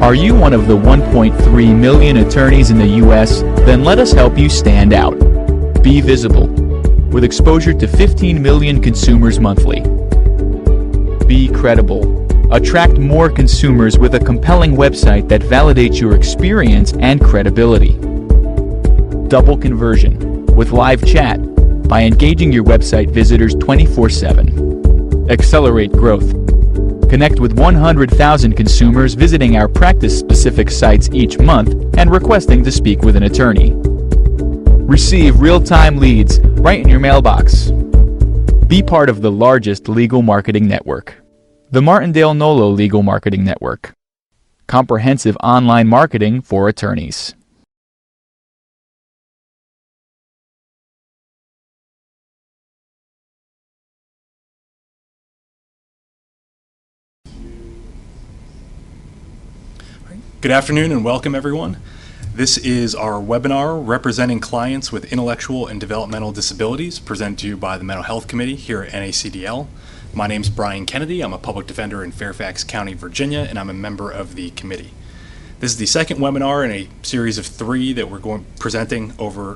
Are you one of the 1.3 million attorneys in the U.S.? Then let us help you stand out. Be visible, with exposure to 15 million consumers monthly. Be credible. Attract more consumers with a compelling website that validates your experience and credibility. Double conversion, with live chat, by engaging your website visitors 24/7. Accelerate growth. Connect with 100,000 consumers visiting our practice-specific sites each month and requesting to speak with an attorney. Receive real-time leads right in your mailbox. Be part of the largest legal marketing network, the Martindale-Nolo Legal Marketing Network. Comprehensive online marketing for attorneys. Good afternoon and welcome everyone. This is our webinar representing clients with intellectual and developmental disabilities presented to you by the Mental Health Committee here at NACDL. My name is Brian Kennedy. I'm a public defender in Fairfax County, Virginia, and I'm a member of the committee. This is the second webinar in a series of 3 that we're presenting over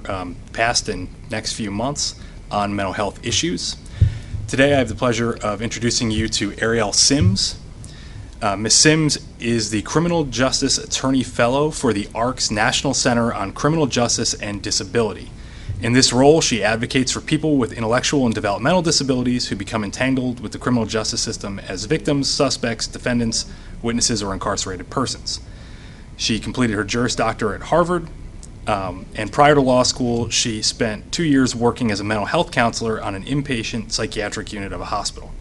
past and next few months on mental health issues. Today I have the pleasure of introducing you to Ariel Sims. Ms. Sims is the Criminal Justice Attorney Fellow for the ARC's National Center on Criminal Justice and Disability. In this role, she advocates for people with intellectual and developmental disabilities who become entangled with the criminal justice system as victims, suspects, defendants, witnesses, or incarcerated persons. She completed her Juris Doctor at Harvard, and prior to law school, she spent 2 years working as a mental health counselor on an inpatient psychiatric unit of a hospital.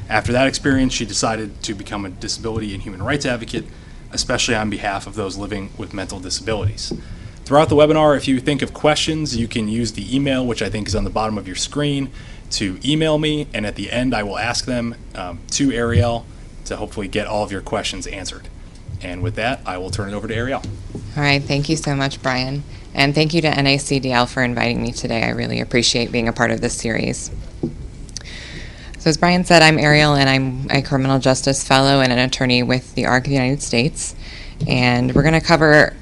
After that experience, she decided to become a disability and human rights advocate, especially on behalf of those living with mental disabilities. Throughout the webinar, if you think of questions, you can use the email, which I think is on the bottom of your screen, to email me, and at the end I will ask them to Ariel to hopefully get all of your questions answered. And with that, I will turn it over to Ariel. All right, thank you so much, Brian. And thank you to NACDL for inviting me today. I really appreciate being a part of this series. So as Brian said, I'm Ariel, and I'm a criminal justice fellow and an attorney with the ARC of the United States. And we're going to cover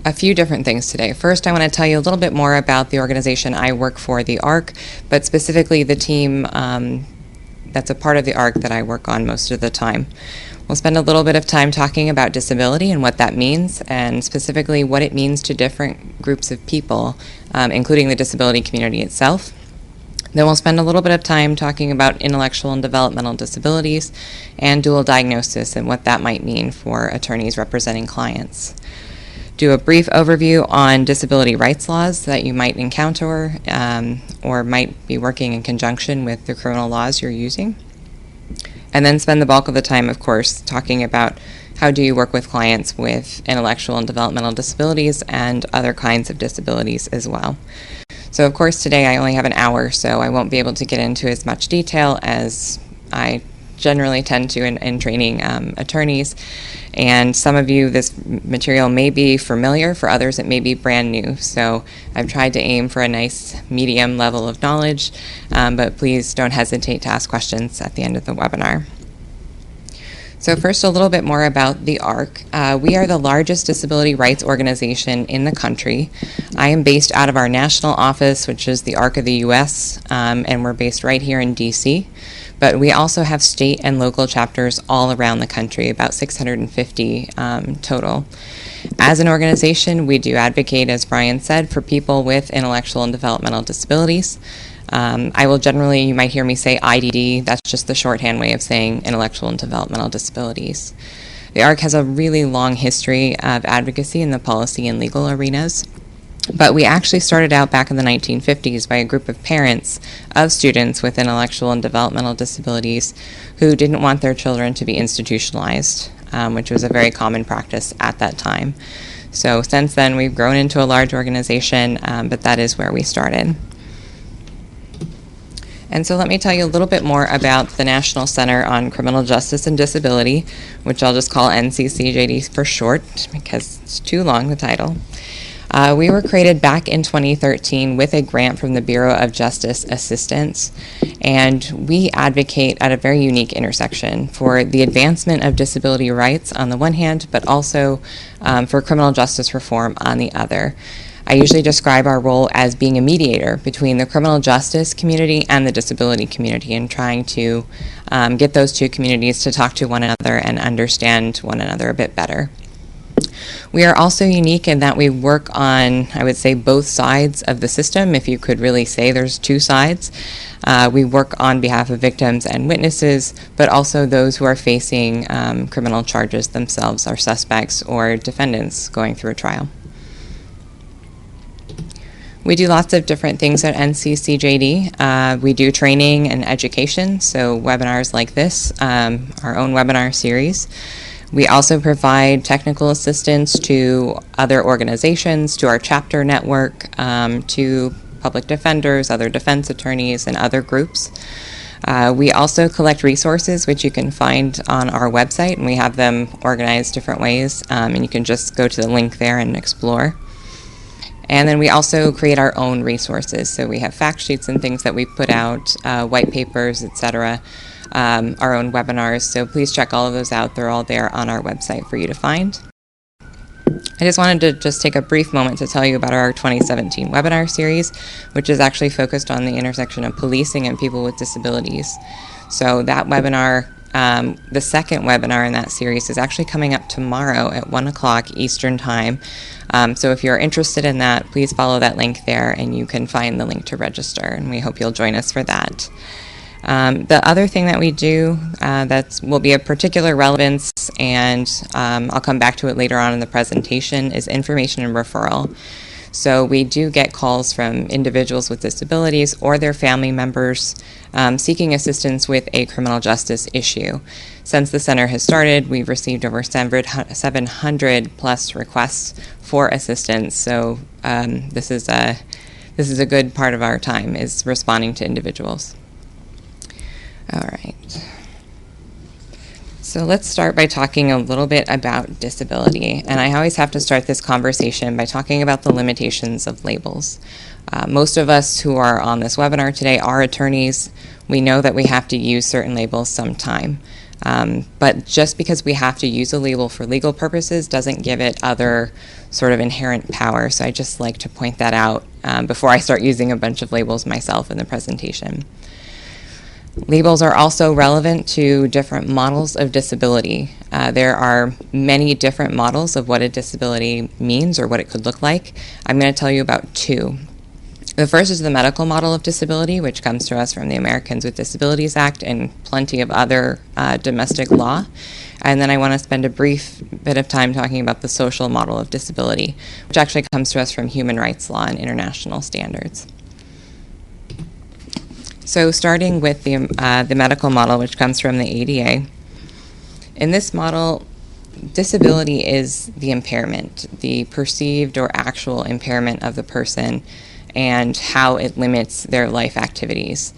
a few different things today. First, I want to tell you a little bit more about the organization I work for, the ARC, but specifically the team that's a part of the ARC that I work on most of the time. We'll spend a little bit of time talking about disability and what that means, and specifically what it means to different groups of people, including the disability community itself. Then we'll spend a little bit of time talking about intellectual and developmental disabilities and dual diagnosis and what that might mean for attorneys representing clients. Do a brief overview on disability rights laws that you might encounter or might be working in conjunction with the criminal laws you're using. And then spend the bulk of the time, of course, talking about how do you work with clients with intellectual and developmental disabilities and other kinds of disabilities as well. So of course today I only have an hour, so I won't be able to get into as much detail as I generally tend to in training attorneys. And some of you, this material may be familiar, for others it may be brand new. So I've tried to aim for a nice medium level of knowledge, but please don't hesitate to ask questions at the end of the webinar. So first, a little bit more about the ARC. We are the largest disability rights organization in the country. I am based out of our national office, which is the ARC of the US, and we're based right here in DC. But we also have state and local chapters all around the country, about 650 total. As an organization, we do advocate, as Brian said, for people with intellectual and developmental disabilities. I will generally, you might hear me say IDD, that's just the shorthand way of saying intellectual and developmental disabilities. The ARC has a really long history of advocacy in the policy and legal arenas, but we actually started out back in the 1950s by a group of parents of students with intellectual and developmental disabilities who didn't want their children to be institutionalized, which was a very common practice at that time. So since then, we've grown into a large organization, but that is where we started. And so let me tell you a little bit more about the National Center on Criminal Justice and Disability, which I'll just call NCCJD for short, because it's too long, the title. We were created back in 2013 with a grant from the Bureau of Justice Assistance, and we advocate at a very unique intersection for the advancement of disability rights on the one hand, but also for criminal justice reform on the other. I usually describe our role as being a mediator between the criminal justice community and the disability community, and trying to get those two communities to talk to one another and understand one another a bit better. We are also unique in that we work on, I would say, both sides of the system, if you could really say there's two sides. We work on behalf of victims and witnesses, but also those who are facing criminal charges themselves, are suspects or defendants going through a trial. We do lots of different things at NCCJD. We do training and education, so webinars like this, our own webinar series. We also provide technical assistance to other organizations, to our chapter network, to public defenders, other defense attorneys, and other groups. We also collect resources, which you can find on our website, and we have them organized different ways, and you can just go to the link there and explore. And then we also create our own resources. So we have fact sheets and things that we put out, white papers, etc., our own webinars. So please check all of those out. They're all there on our website for you to find. I just wanted to just take a brief moment to tell you about our 2017 webinar series, which is actually focused on the intersection of policing and people with disabilities. So that webinar, the second webinar in that series, is actually coming up tomorrow at 1 o'clock Eastern Time. So if you're interested in that, please follow that link there, and you can find the link to register, and we hope you'll join us for that. The other thing that we do that will be of particular relevance, and I'll come back to it later on in the presentation, is information and referral. So we do get calls from individuals with disabilities or their family members seeking assistance with a criminal justice issue. Since the center has started, we've received over 700 plus requests for assistance. So this is a good part of our time, is responding to individuals. All right. So let's start by talking a little bit about disability. And I always have to start this conversation by talking about the limitations of labels. Most of us who are on this webinar today are attorneys. We know that we have to use certain labels sometime. But just because we have to use a label for legal purposes doesn't give it other sort of inherent power. So I just like to point that out before I start using a bunch of labels myself in the presentation. Labels are also relevant to different models of disability. There are many different models of what a disability means or what it could look like. I'm going to tell you about two. The first is the medical model of disability, which comes to us from the Americans with Disabilities Act and plenty of other domestic law. And then I want to spend a brief bit of time talking about the social model of disability, which actually comes to us from human rights law and international standards. So starting with the medical model, which comes from the ADA. In this model, disability is the impairment, the perceived or actual impairment of the person, and how it limits their life activities.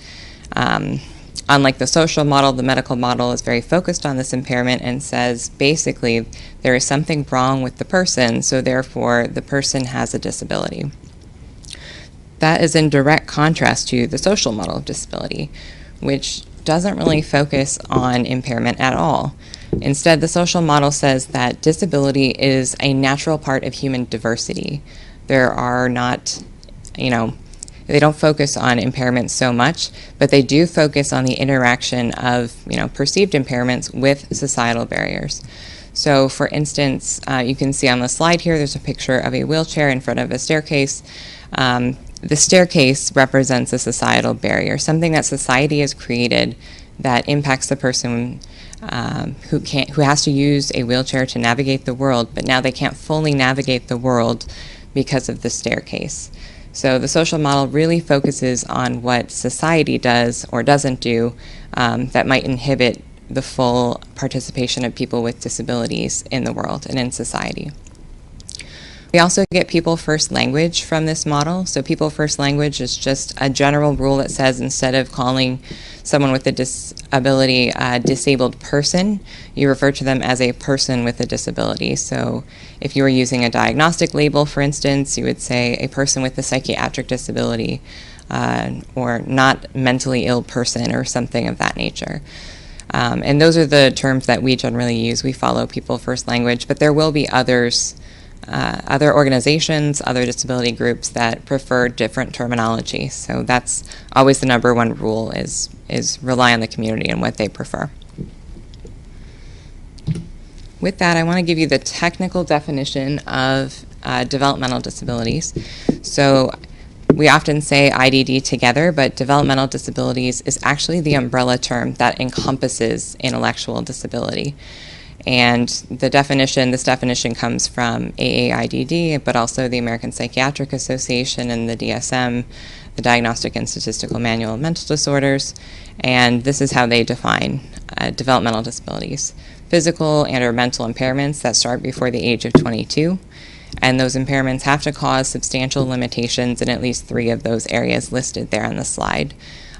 Unlike the social model, the medical model is very focused on this impairment and says basically there is something wrong with the person, so therefore the person has a disability. That is in direct contrast to the social model of disability, which doesn't really focus on impairment at all. Instead, the social model says that disability is a natural part of human diversity. There are not, they don't focus on impairments so much, but they do focus on the interaction of, perceived impairments with societal barriers. So, for instance, you can see on the slide here, there's a picture of a wheelchair in front of a staircase. The staircase represents a societal barrier, something that society has created that impacts the person who has to use a wheelchair to navigate the world, but now they can't fully navigate the world because of the staircase. So the social model really focuses on what society does or doesn't do that might inhibit the full participation of people with disabilities in the world and in society. We also get people first language from this model. So people first language is just a general rule that says instead of calling someone with a disability a disabled person, you refer to them as a person with a disability. So if you were using a diagnostic label, for instance, you would say a person with a psychiatric disability or not mentally ill person or something of that nature. And those are the terms that we generally use. We follow people first language, but there will be others, other organizations, other disability groups that prefer different terminology. So that's always the number one rule is rely on the community and what they prefer. With that, I want to give you the technical definition of developmental disabilities. So we often say IDD together, but developmental disabilities is actually the umbrella term that encompasses intellectual disability. And this definition comes from AAIDD, but also the American Psychiatric Association and the DSM, the Diagnostic and Statistical Manual of Mental Disorders. And this is how they define developmental disabilities: physical and or mental impairments that start before the age of 22. And those impairments have to cause substantial limitations in at least 3 of those areas listed there on the slide.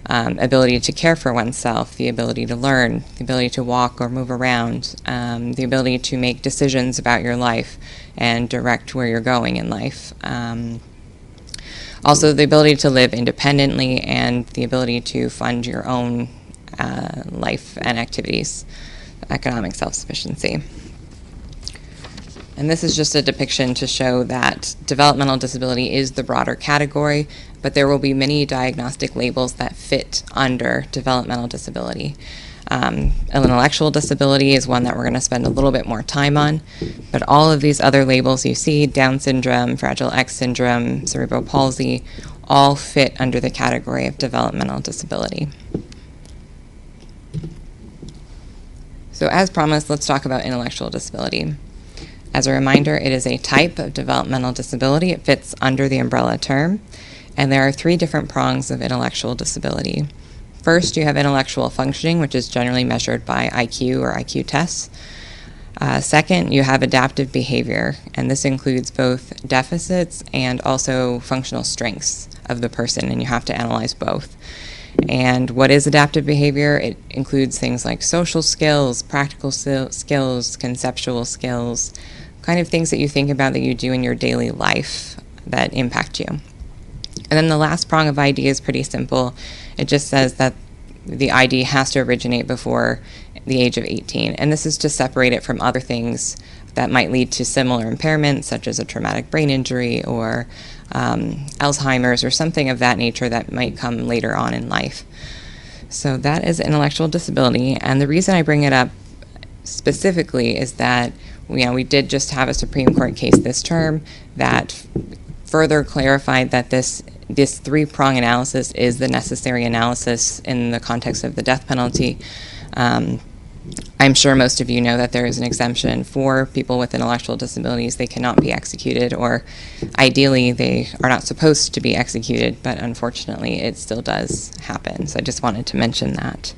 Ability to care for oneself, the ability to learn, the ability to walk or move around, the ability to make decisions about your life and direct where you're going in life. Also the ability to live independently and the ability to fund your own life and activities, economic self-sufficiency. And this is just a depiction to show that developmental disability is the broader category, but there will be many diagnostic labels that fit under developmental disability. Intellectual disability is one that we're going to spend a little bit more time on, but all of these other labels you see, Down syndrome, Fragile X syndrome, cerebral palsy, all fit under the category of developmental disability. So as promised, let's talk about intellectual disability. As a reminder, it is a type of developmental disability. It fits under the umbrella term, and there are 3 different prongs of intellectual disability. First, you have intellectual functioning, which is generally measured by IQ or IQ tests. Second, you have adaptive behavior, and this includes both deficits and also functional strengths of the person, and you have to analyze both. And what is adaptive behavior? It includes things like social skills, practical skills, conceptual skills, kind of things that you think about that you do in your daily life that impact you. And then the last prong of ID is pretty simple. It just says that the ID has to originate before the age of 18. And this is to separate it from other things that might lead to similar impairments, such as a traumatic brain injury or Alzheimer's or something of that nature that might come later on in life. So that is intellectual disability. And the reason I bring it up specifically is that we did just have a Supreme Court case this term that further clarified that this 3-prong analysis is the necessary analysis in the context of the death penalty. I'm sure most of you know that there is an exemption for people with intellectual disabilities. They cannot be executed, or ideally they are not supposed to be executed, but unfortunately it still does happen. So I just wanted to mention that.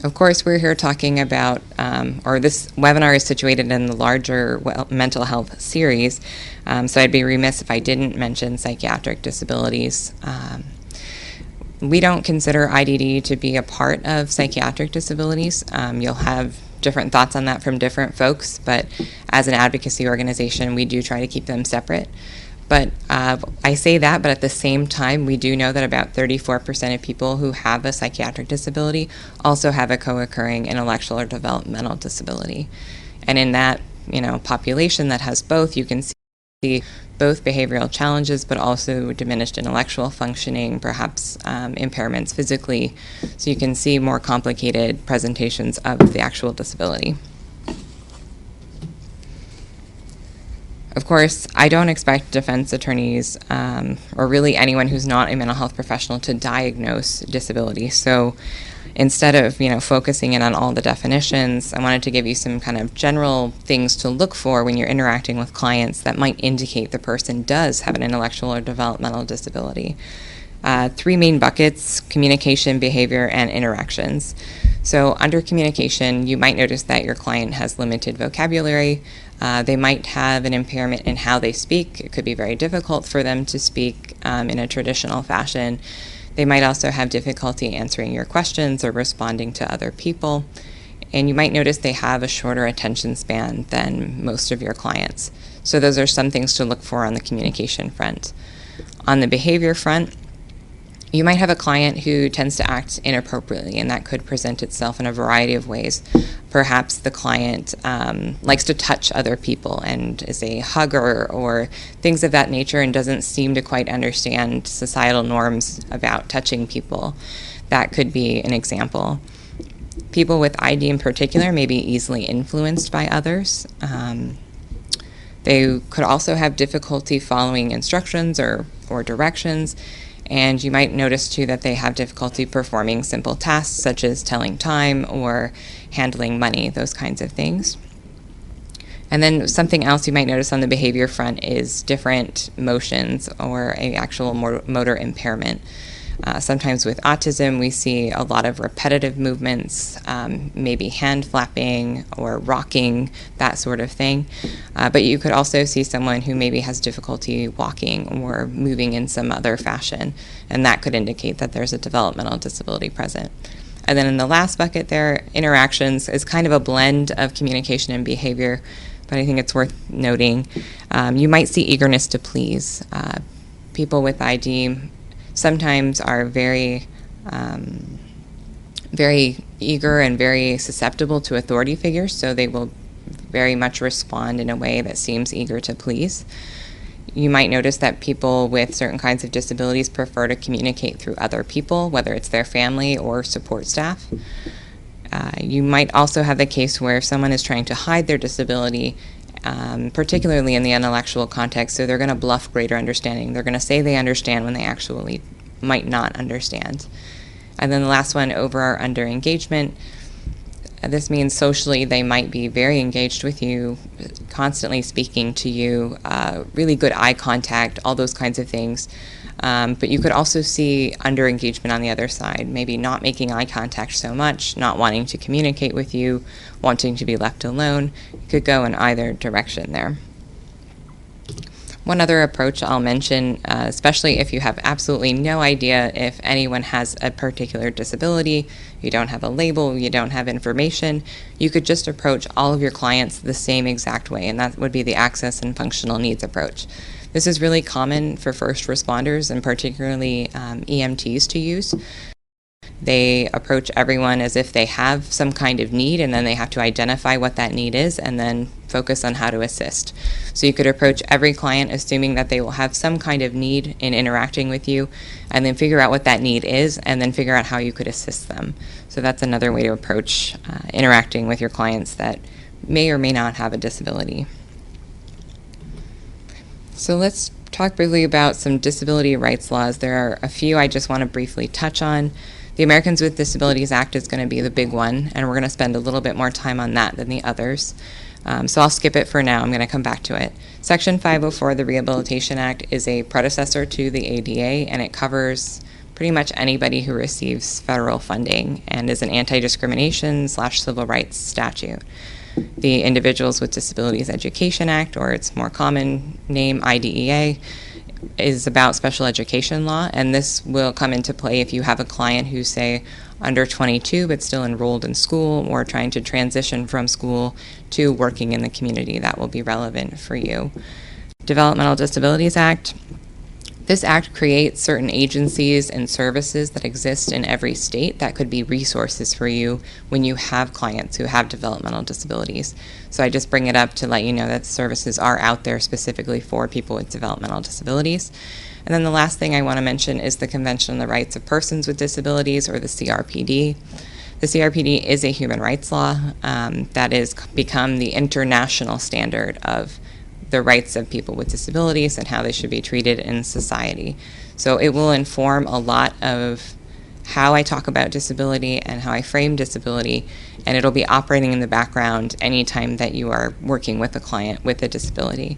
Of course, we're here talking about, or this webinar is situated in the larger mental health series, so I'd be remiss if I didn't mention psychiatric disabilities. We don't consider IDD to be a part of psychiatric disabilities. You'll have different thoughts on that from different folks, but as an advocacy organization, we do try to keep them separate. But I say that, but at the same time, we do know that about 34% of people who have a psychiatric disability also have a co-occurring intellectual or developmental disability. And in that, population that has both, you can see both behavioral challenges, but also diminished intellectual functioning, perhaps impairments physically. So you can see more complicated presentations of the actual disability. Of course, I don't expect defense attorneys or really anyone who's not a mental health professional to diagnose disability. So instead of focusing in on all the definitions, I wanted to give you some kind of general things to look for when you're interacting with clients that might indicate the person does have an intellectual or developmental disability. Three main buckets: communication, behavior, and interactions. So under communication, you might notice that your client has limited vocabulary. They might have an impairment in how they speak. It could be very difficult for them to speak in a traditional fashion. They might also have difficulty answering your questions or responding to other people. And you might notice they have a shorter attention span than most of your clients. So those are some things to look for on the communication front. On the behavior front, you might have a client who tends to act inappropriately, and that could present itself in a variety of ways. Perhaps the client likes to touch other people and is a hugger or things of that nature and doesn't seem to quite understand societal norms about touching people. That could be an example. People with ID in particular may be easily influenced by others. They could also have difficulty following instructions or directions. And you might notice, too, that they have difficulty performing simple tasks such as telling time or handling money, those kinds of things. And then something else you might notice on the behavior front is different motions or an actual motor impairment. Sometimes with autism, we see a lot of repetitive movements, maybe hand flapping or rocking, that sort of thing. But you could also see someone who maybe has difficulty walking or moving in some other fashion, and that could indicate that there's a developmental disability present. And then in the last bucket there, interactions is kind of a blend of communication and behavior, but I think it's worth noting. You might see eagerness to please. People with ID sometimes are very eager and very susceptible to authority figures, so they will very much respond in a way that seems eager to please. You might notice that people with certain kinds of disabilities prefer to communicate through other people, whether it's their family or support staff. You might also have the case where someone is trying to hide their disability, particularly in the intellectual context, so they're going to bluff greater understanding. They're going to say they understand when they actually might not understand. And then the last one, over or under engagement. This means socially they might be very engaged with you, constantly speaking to you, really good eye contact, all those kinds of things. But you could also see under engagement on the other side, maybe not making eye contact so much, not wanting to communicate with you, wanting to be left alone. It could go in either direction there. One other approach I'll mention, especially if you have absolutely no idea if anyone has a particular disability, you don't have a label, you don't have information, you could just approach all of your clients the same exact way, and that would be the access and functional needs approach. This is really common for first responders and particularly EMTs to use. They approach everyone as if they have some kind of need, and then they have to identify what that need is and then focus on how to assist. So you could approach every client assuming that they will have some kind of need in interacting with you, and then figure out what that need is and then figure out how you could assist them. So that's another way to approach interacting with your clients that may or may not have a disability. So let's talk briefly about some disability rights laws. There are a few I just want to briefly touch on. The Americans with Disabilities Act is going to be the big one, and we're going to spend a little bit more time on that than the others. So I'll skip it for now. I'm going to come back to it. Section 504 of the Rehabilitation Act is a predecessor to the ADA, and it covers pretty much anybody who receives federal funding and is an anti-discrimination/civil rights statute. The Individuals with Disabilities Education Act, or its more common name, IDEA, is about special education law, and this will come into play if you have a client who's, say, under 22 but still enrolled in school or trying to transition from school to working in the community. That will be relevant for you. Developmental Disabilities Act. This act creates certain agencies and services that exist in every state that could be resources for you when you have clients who have developmental disabilities. So I just bring it up to let you know that services are out there specifically for people with developmental disabilities. And then the last thing I want to mention is the Convention on the Rights of Persons with Disabilities, or the CRPD. The CRPD is a human rights law that has become the international standard of the rights of people with disabilities and how they should be treated in society. So it will inform a lot of how I talk about disability and how I frame disability, and it'll be operating in the background anytime that you are working with a client with a disability.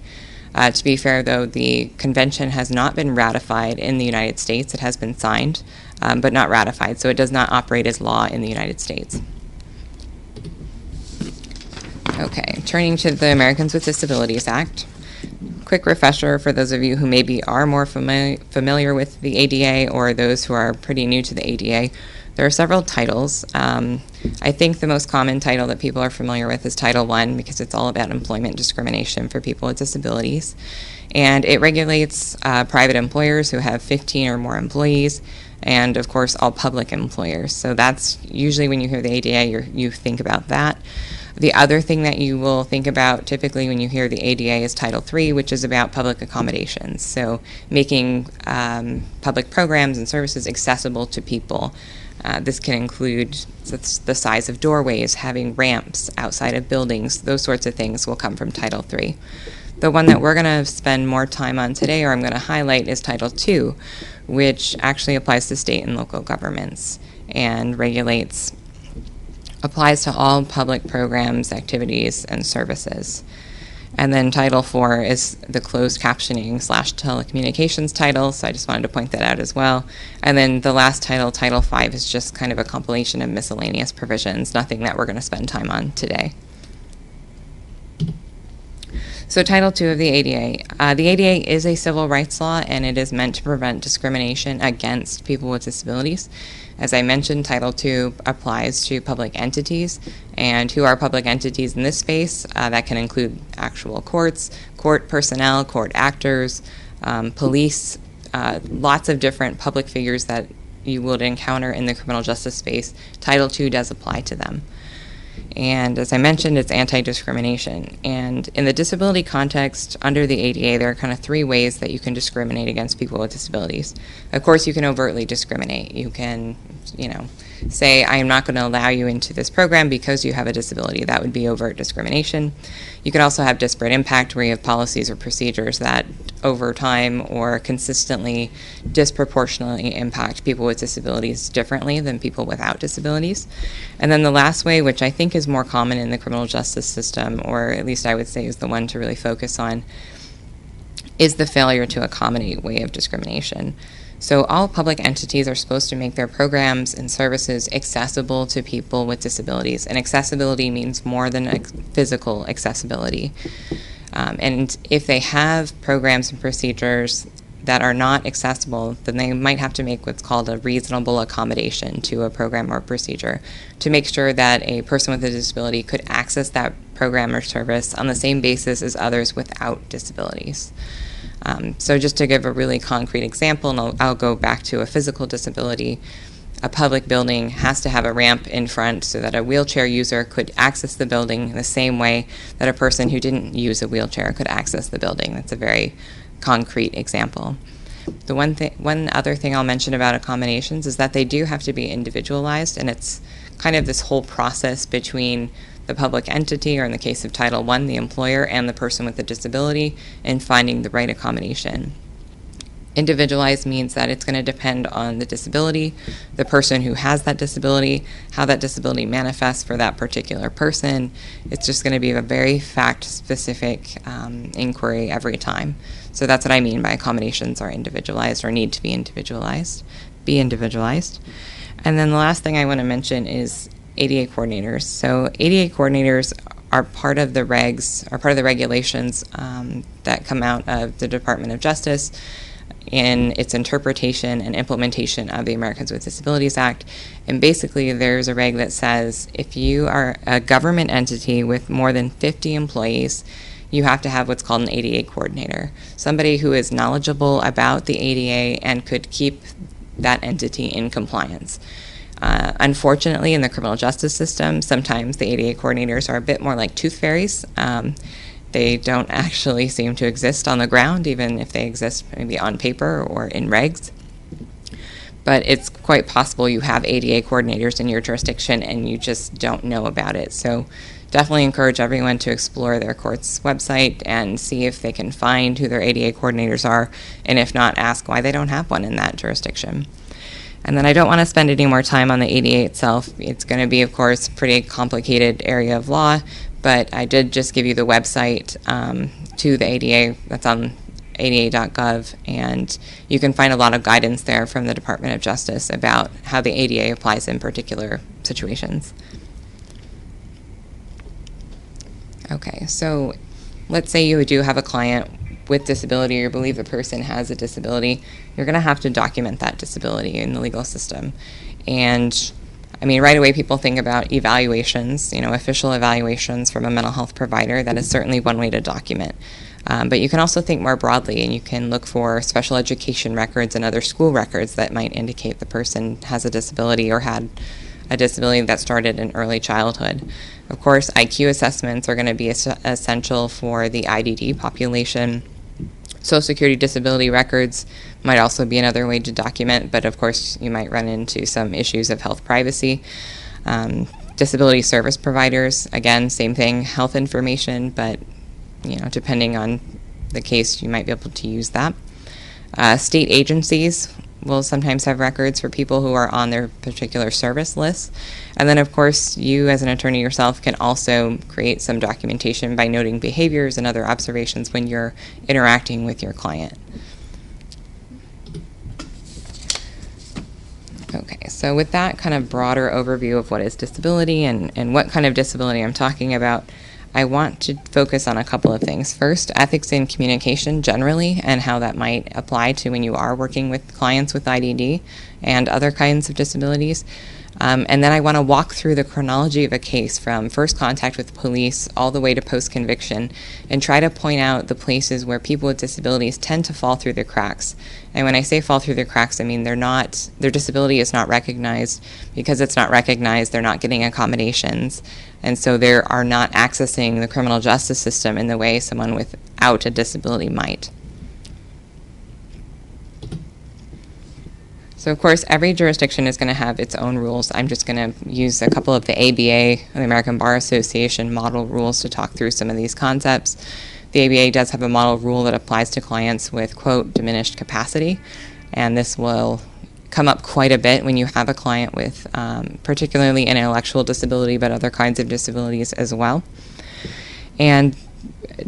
To be fair, though, the convention has not been ratified in the United States. It has been signed, but not ratified, so it does not operate as law in the United States. Okay, turning to the Americans with Disabilities Act. Quick refresher for those of you who maybe are more familiar with the ADA or those who are pretty new to the ADA. There are several titles. I think the most common title that people are familiar with is Title I because it's all about employment discrimination for people with disabilities. And it regulates private employers who have 15 or more employees and, of course, all public employers. So that's usually when you hear the ADA, you think about that. The other thing that you will think about typically when you hear the ADA is Title III, which is about public accommodations. So making public programs and services accessible to people. This can include the size of doorways, having ramps outside of buildings. Those sorts of things will come from Title III. The one that we're going to spend more time on today, or I'm going to highlight, is Title II, which actually applies to state and local governments and applies to all public programs, activities, and services. And then Title IV is the closed captioning / telecommunications title, so I just wanted to point that out as well. And then the last title, Title V, is just kind of a compilation of miscellaneous provisions, nothing that we're going to spend time on today. So Title II of the ADA. The ADA is a civil rights law, and it is meant to prevent discrimination against people with disabilities. As I mentioned, Title II applies to public entities, and who are public entities in this space? That can include actual courts, court personnel, court actors, police, lots of different public figures that you would encounter in the criminal justice space. Title II does apply to them. And as I mentioned, it's anti-discrimination. And in the disability context, under the ADA, there are kind of three ways that you can discriminate against people with disabilities. Of course, you can overtly discriminate. You can, say, I am not going to allow you into this program because you have a disability. That would be overt discrimination. You can also have disparate impact, where you have policies or procedures that over time or consistently disproportionately impact people with disabilities differently than people without disabilities. And then the last way, which I think is more common in the criminal justice system, or at least I would say is the one to really focus on, is the failure to accommodate way of discrimination. So all public entities are supposed to make their programs and services accessible to people with disabilities. And accessibility means more than physical accessibility. And if they have programs and procedures that are not accessible, then they might have to make what's called a reasonable accommodation to a program or procedure to make sure that a person with a disability could access that program or service on the same basis as others without disabilities. So just to give a really concrete example, and I'll go back to a physical disability, a public building has to have a ramp in front so that a wheelchair user could access the building in the same way that a person who didn't use a wheelchair could access the building. That's a very concrete example. The one other thing I'll mention about accommodations is that they do have to be individualized, and it's kind of this whole process between the public entity, or in the case of Title I, the employer, and the person with the disability, in finding the right accommodation. Individualized means that it's going to depend on the disability, the person who has that disability, how that disability manifests for that particular person. It's just going to be a very fact-specific inquiry every time. So that's what I mean by accommodations are individualized or need to be individualized. And then the last thing I want to mention is ADA coordinators. So ADA coordinators are part of the regs, are part of the regulations that come out of the Department of Justice in its interpretation and implementation of the Americans with Disabilities Act. And basically there's a reg that says if you are a government entity with more than 50 employees, you have to have what's called an ADA coordinator, somebody who is knowledgeable about the ADA and could keep that entity in compliance. Unfortunately, in the criminal justice system, sometimes the ADA coordinators are a bit more like tooth fairies. They don't actually seem to exist on the ground, even if they exist maybe on paper or in regs. But it's quite possible you have ADA coordinators in your jurisdiction and you just don't know about it. So definitely encourage everyone to explore their court's website and see if they can find who their ADA coordinators are, and if not, ask why they don't have one in that jurisdiction. And then I don't want to spend any more time on the ADA itself. It's going to be, of course, a pretty complicated area of law, but I did just give you the website to the ADA. That's on ada.gov, and you can find a lot of guidance there from the Department of Justice about how the ADA applies in particular situations. Okay, so let's say you do have a client with disability, or you believe the person has a disability. You're going to have to document that disability in the legal system. And I mean, right away people think about evaluations, official evaluations from a mental health provider. That is certainly one way to document. But you can also think more broadly, and you can look for special education records and other school records that might indicate the person has a disability or had a disability that started in early childhood. Of course, IQ assessments are going to be essential for the IDD population. Social Security disability records might also be another way to document, but of course you might run into some issues of health privacy. Disability service providers, again, same thing, health information, but depending on the case, you might be able to use that. State agencies will sometimes have records for people who are on their particular service lists. And then, of course, you as an attorney yourself can also create some documentation by noting behaviors and other observations when you're interacting with your client. Okay, so with that kind of broader overview of what is disability and what kind of disability I'm talking about, I want to focus on a couple of things. First, ethics in communication generally, and how that might apply to when you are working with clients with IDD and other kinds of disabilities. And then I want to walk through the chronology of a case from first contact with police all the way to post-conviction, and try to point out the places where people with disabilities tend to fall through the cracks. And when I say fall through the cracks, I mean their disability is not recognized. Because it's not recognized, they're not getting accommodations. And so they are not accessing the criminal justice system in the way someone without a disability might. So of course, every jurisdiction is going to have its own rules. I'm just going to use a couple of the ABA, the American Bar Association model rules, to talk through some of these concepts. The ABA does have a model rule that applies to clients with, quote, diminished capacity. And this will come up quite a bit when you have a client with particularly an intellectual disability, but other kinds of disabilities as well. And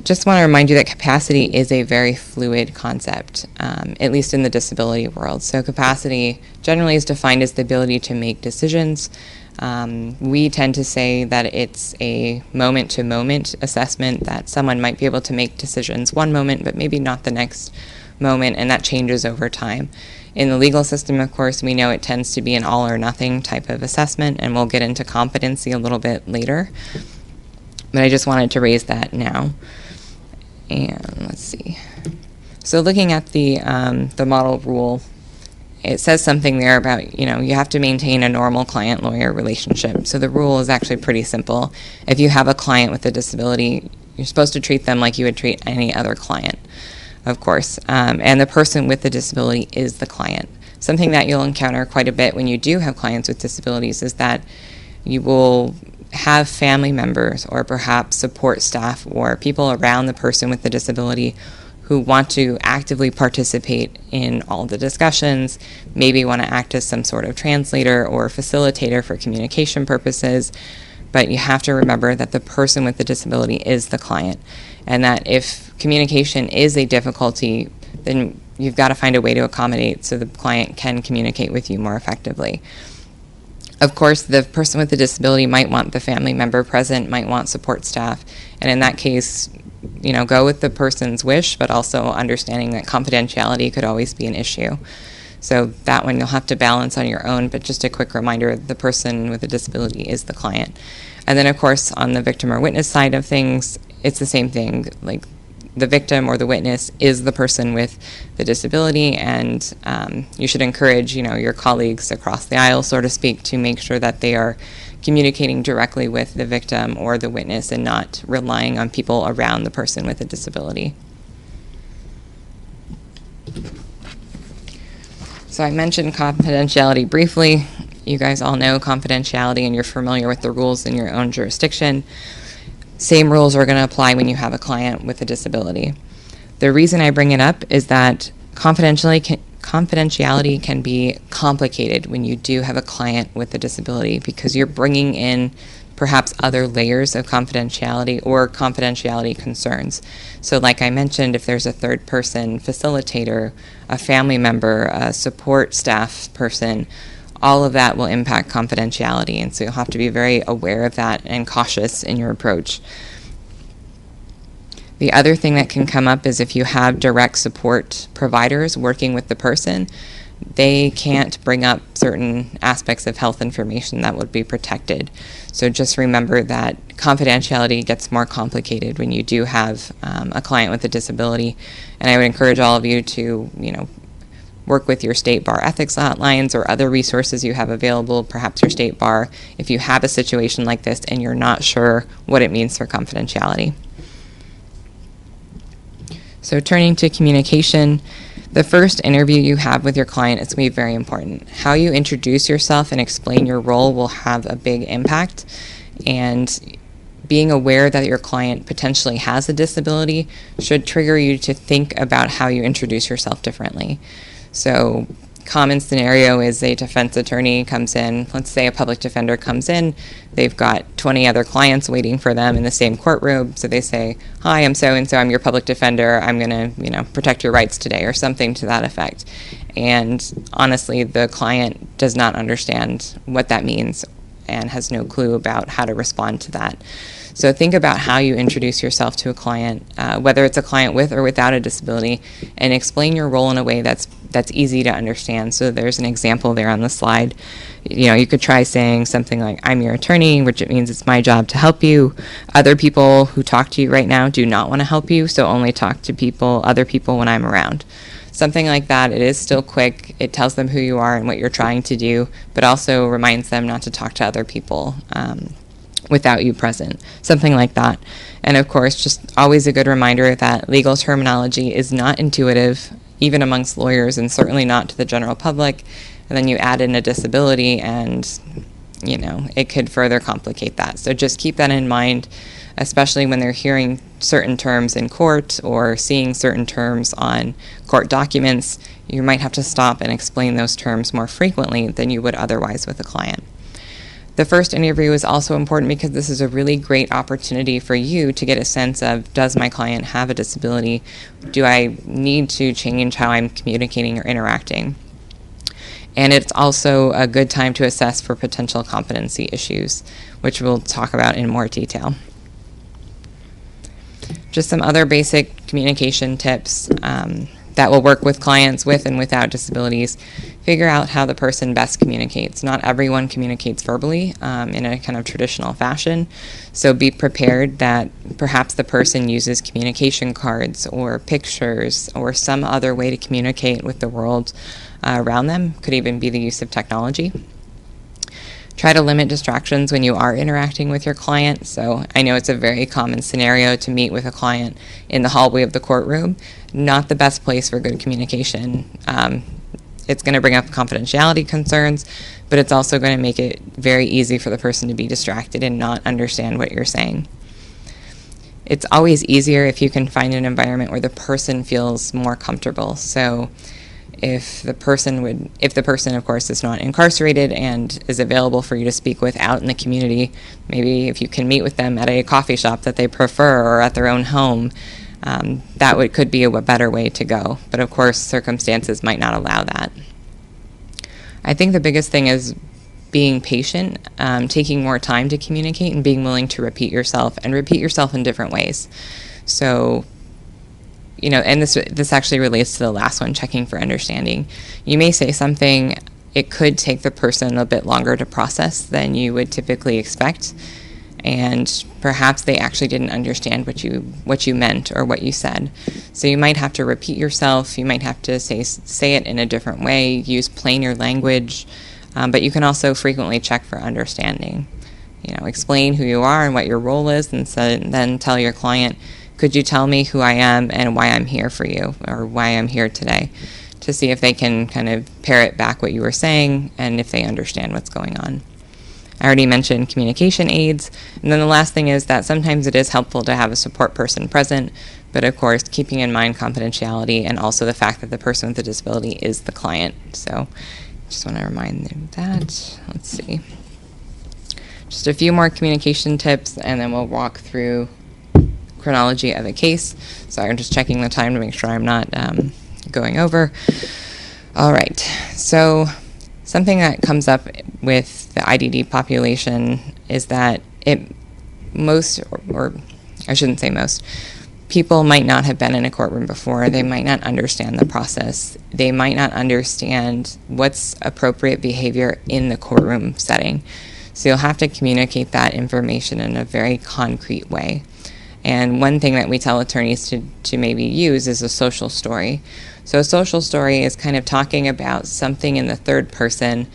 just want to remind you that capacity is a very fluid concept, at least in the disability world. So capacity generally is defined as the ability to make decisions. We tend to say that it's a moment-to-moment assessment, that someone might be able to make decisions one moment, but maybe not the next moment, and that changes over time. In the legal system, of course, we know it tends to be an all-or-nothing type of assessment, and we'll get into competency a little bit later. But I just wanted to raise that now. And let's see. So looking at the model rule, it says something there about, you have to maintain a normal client-lawyer relationship. So the rule is actually pretty simple. If you have a client with a disability, you're supposed to treat them like you would treat any other client, of course. And the person with the disability is the client. Something that you'll encounter quite a bit when you do have clients with disabilities is that you will have family members or perhaps support staff or people around the person with the disability who want to actively participate in all the discussions, maybe want to act as some sort of translator or facilitator for communication purposes. But you have to remember that the person with the disability is the client, and that if communication is a difficulty, then you've got to find a way to accommodate so the client can communicate with you more effectively. Of course, the person with the disability might want the family member present, might want support staff, and in that case, go with the person's wish, but also understanding that confidentiality could always be an issue. So that one you'll have to balance on your own, but just a quick reminder, the person with a disability is the client. And then, of course, on the victim or witness side of things, it's the same thing. Like, the victim or the witness is the person with the disability, and you should encourage, your colleagues across the aisle, so to speak, to make sure that they are communicating directly with the victim or the witness and not relying on people around the person with a disability. So I mentioned confidentiality briefly. You guys all know confidentiality, and you're familiar with the rules in your own jurisdiction. Same rules are going to apply when you have a client with a disability. The reason I bring it up is that confidentiality confidentiality can be complicated when you do have a client with a disability because you're bringing in perhaps other layers of confidentiality or confidentiality concerns. So like I mentioned, if there's a third person facilitator, a family member, a support staff person, all of that will impact confidentiality, and so you'll have to be very aware of that and cautious in your approach. The other thing that can come up is if you have direct support providers working with the person, they can't bring up certain aspects of health information that would be protected. So just remember that confidentiality gets more complicated when you do have a client with a disability. And I would encourage all of you to, work with your state bar ethics hotlines or other resources you have available, perhaps your state bar, if you have a situation like this and you're not sure what it means for confidentiality. So turning to communication, the first interview you have with your client is going to be very important. How you introduce yourself and explain your role will have a big impact, and being aware that your client potentially has a disability should trigger you to think about how you introduce yourself differently. So common scenario is a defense attorney comes in, let's say a public defender comes in, they've got 20 other clients waiting for them in the same courtroom, so they say, "Hi, I'm so-and-so, I'm your public defender, I'm going to, protect your rights today," or something to that effect. And honestly, the client does not understand what that means and has no clue about how to respond to that. So think about how you introduce yourself to a client, whether it's a client with or without a disability, and explain your role in a way that's easy to understand. So there's an example there on the slide. You could try saying something like, "I'm your attorney," which it means it's my job to help you. Other people who talk to you right now do not want to help you, so only talk to other people when I'm around. Something like that. It is still quick. It tells them who you are and what you're trying to do, but also reminds them not to talk to other people without you present. Something like that. And of course, just always a good reminder that legal terminology is not intuitive, even amongst lawyers, and certainly not to the general public. And then you add in a disability and, it could further complicate that. So just keep that in mind, especially when they're hearing certain terms in court or seeing certain terms on court documents. You might have to stop and explain those terms more frequently than you would otherwise with a client. The first interview is also important because this is a really great opportunity for you to get a sense of, does my client have a disability? Do I need to change how I'm communicating or interacting? And it's also a good time to assess for potential competency issues, which we'll talk about in more detail. Just some other basic communication tips that will work with clients with and without disabilities. Figure out how the person best communicates. Not everyone communicates verbally in a kind of traditional fashion, so be prepared that perhaps the person uses communication cards or pictures or some other way to communicate with the world around them. Could even be the use of technology. Try to limit distractions when you are interacting with your client. So I know it's a very common scenario to meet with a client in the hallway of the courtroom. Not the best place for good communication. It's going to bring up confidentiality concerns, but it's also going to make it very easy for the person to be distracted and not understand what you're saying. It's always easier if you can find an environment where the person feels more comfortable. So if the person, of course, is not incarcerated and is available for you to speak with out in the community, maybe if you can meet with them at a coffee shop that they prefer or at their own home, that could be a better way to go. But of course, circumstances might not allow that. I think the biggest thing is being patient, taking more time to communicate, and being willing to repeat yourself in different ways. So, and this actually relates to the last one, checking for understanding. You may say something, it could take the person a bit longer to process than you would typically expect, and perhaps they actually didn't understand what you meant or what you said. So you might have to repeat yourself, you might have to say it in a different way, use plainer language, but you can also frequently check for understanding. Explain who you are and what your role is, and then tell your client, could you tell me who I am and why I'm here for you, or why I'm here today, to see if they can kind of parrot back what you were saying and if they understand what's going on. I already mentioned communication aids. And then the last thing is that sometimes it is helpful to have a support person present, but of course, keeping in mind confidentiality and also the fact that the person with the disability is the client. So just want to remind them of that. Let's see. Just a few more communication tips, and then we'll walk through chronology of a case. Sorry, I'm just checking the time to make sure I'm not going over. All right. So something that comes up with the IDD population is that or I shouldn't say most, people might not have been in a courtroom before. They might not understand the process. They might not understand what's appropriate behavior in the courtroom setting. So you'll have to communicate that information in a very concrete way. And one thing that we tell attorneys to maybe use is a social story. So a social story is kind of talking about something in the third person,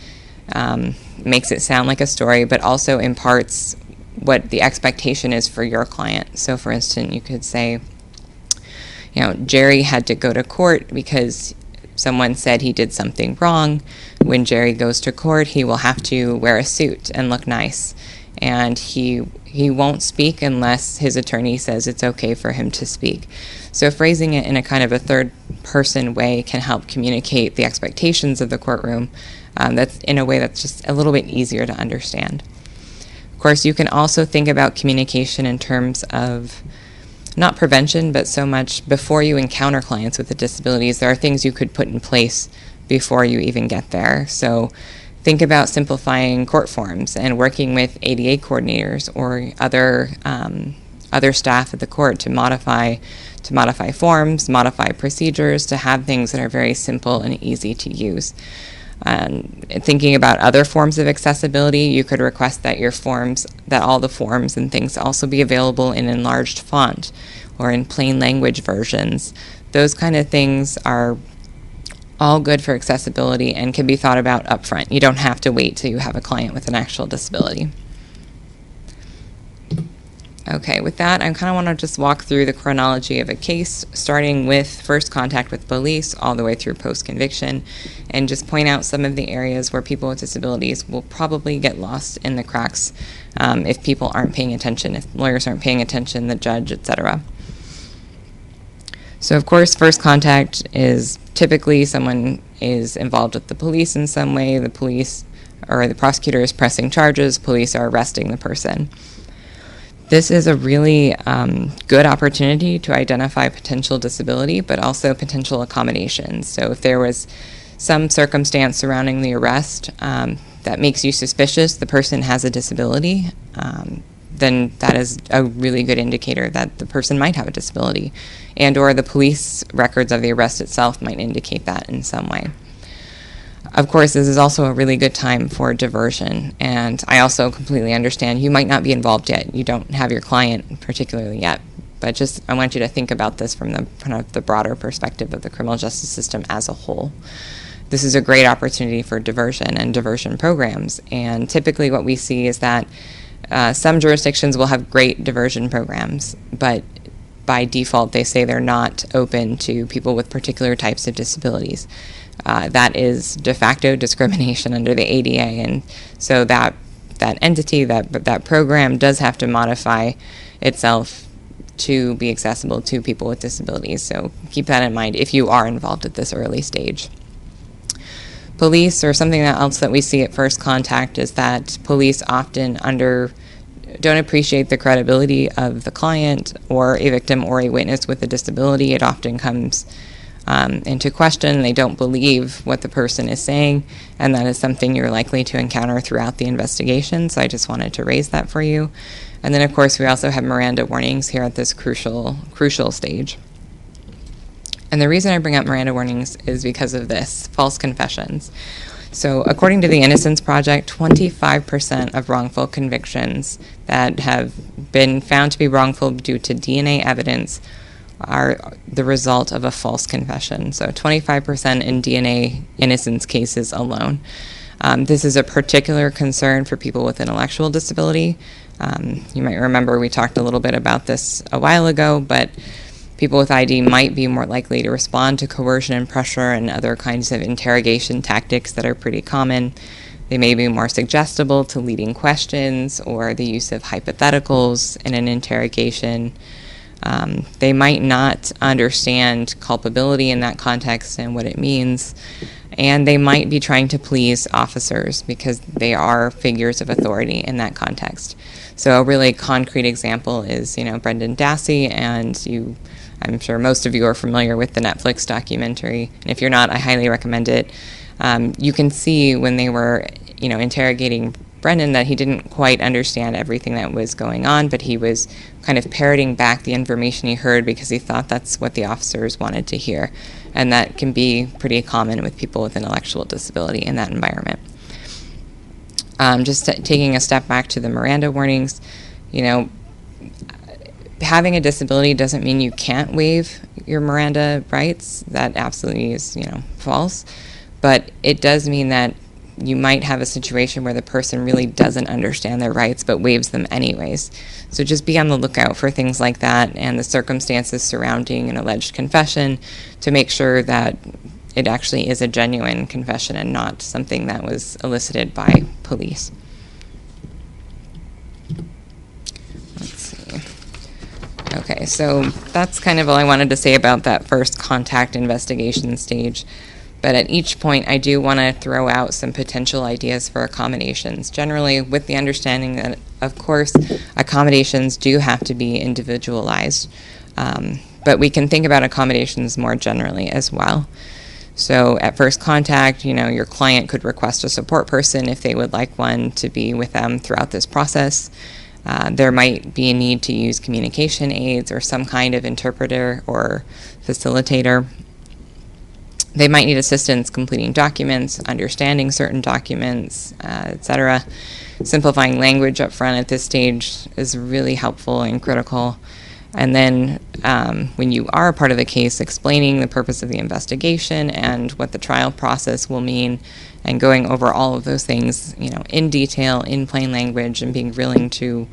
makes it sound like a story, but also imparts what the expectation is for your client. So for instance, you could say, Jerry had to go to court because someone said he did something wrong. When Jerry goes to court, he will have to wear a suit and look nice. And he won't speak unless his attorney says it's okay for him to speak. So phrasing it in a kind of a third-person way can help communicate the expectations of the courtroom. That's in a way that's just a little bit easier to understand. Of course, you can also think about communication in terms of not prevention, but so much before you encounter clients with disabilities, there are things you could put in place before you even get there. So think about simplifying court forms and working with ADA coordinators or other staff at the court to modify forms, modify procedures, to have things that are very simple and easy to use. Thinking about other forms of accessibility, you could request that all the forms and things also be available in enlarged font or in plain language versions. Those kind of things are all good for accessibility and can be thought about up front. You don't have to wait till you have a client with an actual disability. Okay, with that, I kind of want to just walk through the chronology of a case, starting with first contact with police all the way through post-conviction, and just point out some of the areas where people with disabilities will probably get lost in the cracks if people aren't paying attention, if lawyers aren't paying attention, the judge, etc. So, of course, first contact is typically someone is involved with the police in some way. The police or the prosecutor is pressing charges. Police are arresting the person. This is a really good opportunity to identify potential disability, but also potential accommodations. So if there was some circumstance surrounding the arrest that makes you suspicious the person has a disability, then that is a really good indicator that the person might have a disability, and or the police records of the arrest itself might indicate that in some way. Of course, this is also a really good time for diversion, and I also completely understand you might not be involved yet. You don't have your client particularly yet, but just I want you to think about this from the kind of the broader perspective of the criminal justice system as a whole. This is a great opportunity for diversion and diversion programs, and typically what we see is that some jurisdictions will have great diversion programs, but by default they say they're not open to people with particular types of disabilities. That is de facto discrimination under the ADA, and so that entity, that program does have to modify itself to be accessible to people with disabilities. So keep that in mind if you are involved at this early stage. Police, or something else that we see at first contact, is that police often don't appreciate the credibility of the client or a victim or a witness with a disability. It often comes into question. They don't believe what the person is saying, and that is something you're likely to encounter throughout the investigation. So I just wanted to raise that for you. And then, of course, we also have Miranda warnings here at this crucial stage. And the reason I bring up Miranda warnings is because of this, false confessions. So according to the Innocence Project, 25% of wrongful convictions that have been found to be wrongful due to DNA evidence are the result of a false confession. So 25% in DNA innocence cases alone. This is a particular concern for people with intellectual disability. You might remember we talked a little bit about this a while ago, but people with ID might be more likely to respond to coercion and pressure and other kinds of interrogation tactics that are pretty common. They may be more suggestible to leading questions or the use of hypotheticals in an interrogation. They might not understand culpability in that context and what it means, and they might be trying to please officers because they are figures of authority in that context. So a really concrete example is, Brendan Dassey, and I'm sure most of you are familiar with the Netflix documentary, and if you're not, I highly recommend it. You can see when they were, interrogating Brendan that he didn't quite understand everything that was going on, but he was kind of parroting back the information he heard because he thought that's what the officers wanted to hear. And that can be pretty common with people with intellectual disability in that environment. Taking a step back to the Miranda warnings, having a disability doesn't mean you can't waive your Miranda rights. That absolutely is, false. But it does mean that you might have a situation where the person really doesn't understand their rights but waives them anyways. So just be on the lookout for things like that and the circumstances surrounding an alleged confession to make sure that it actually is a genuine confession and not something that was elicited by police. Let's see. Okay, so that's kind of all I wanted to say about that first contact investigation stage. But at each point, I do want to throw out some potential ideas for accommodations, generally with the understanding that, of course, accommodations do have to be individualized. But we can think about accommodations more generally as well. So at first contact, your client could request a support person if they would like one to be with them throughout this process. There might be a need to use communication aids or some kind of interpreter or facilitator. They might need assistance completing documents, understanding certain documents, etc. Simplifying language up front at this stage is really helpful and critical. And then when you are a part of the case, explaining the purpose of the investigation and what the trial process will mean, and going over all of those things, in detail, in plain language, and being willing to,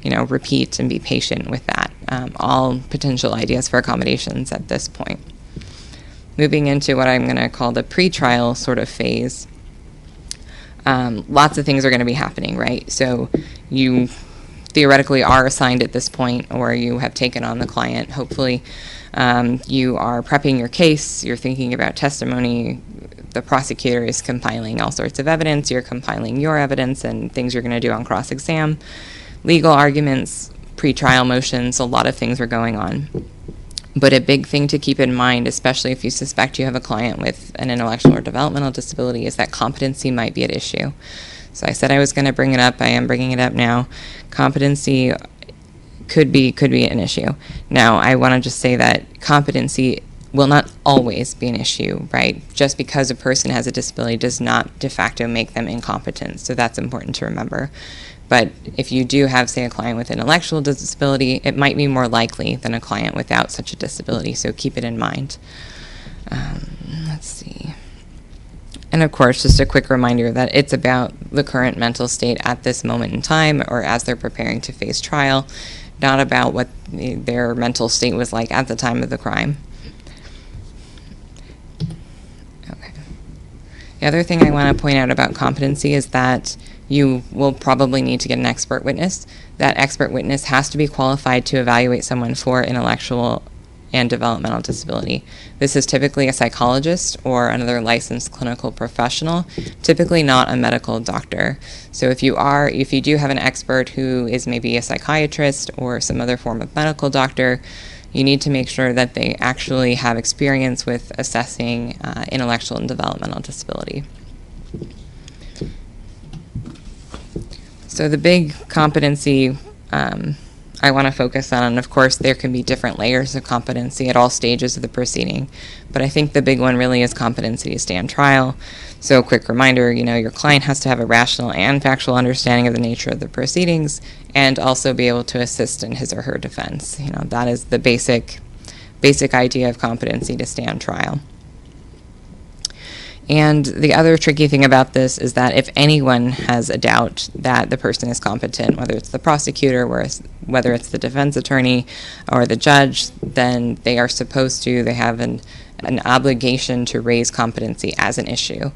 repeat and be patient with that. All potential ideas for accommodations at this point. Moving into what I'm going to call the pretrial sort of phase, lots of things are going to be happening, right? So you theoretically are assigned at this point, or you have taken on the client, hopefully. You are prepping your case, you're thinking about testimony, the prosecutor is compiling all sorts of evidence, you're compiling your evidence and things you're going to do on cross-exam, legal arguments, pretrial motions, a lot of things are going on. But a big thing to keep in mind, especially if you suspect you have a client with an intellectual or developmental disability, is that competency might be at issue. So I said I was going to bring it up. I am bringing it up now. Competency could be an issue. Now, I want to just say that competency will not always be an issue, right? Just because a person has a disability does not de facto make them incompetent. So that's important to remember. But if you do have, say, a client with an intellectual disability, it might be more likely than a client without such a disability, so keep it in mind. Let's see. And of course, just a quick reminder that it's about the current mental state at this moment in time or as they're preparing to face trial, not about what their mental state was like at the time of the crime. Okay. The other thing I want to point out about competency is that you will probably need to get an expert witness. That expert witness has to be qualified to evaluate someone for intellectual and developmental disability. This is typically a psychologist or another licensed clinical professional, typically not a medical doctor. So if you do have an expert who is maybe a psychiatrist or some other form of medical doctor, you need to make sure that they actually have experience with assessing intellectual and developmental disability. So the big competency I want to focus on, and of course there can be different layers of competency at all stages of the proceeding, but I think the big one really is competency to stand trial. So a quick reminder, your client has to have a rational and factual understanding of the nature of the proceedings and also be able to assist in his or her defense. That is the basic idea of competency to stand trial. And the other tricky thing about this is that if anyone has a doubt that the person is competent, whether it's the prosecutor, whether it's the defense attorney, or the judge, then they are supposed to, they have an obligation to raise competency as an issue.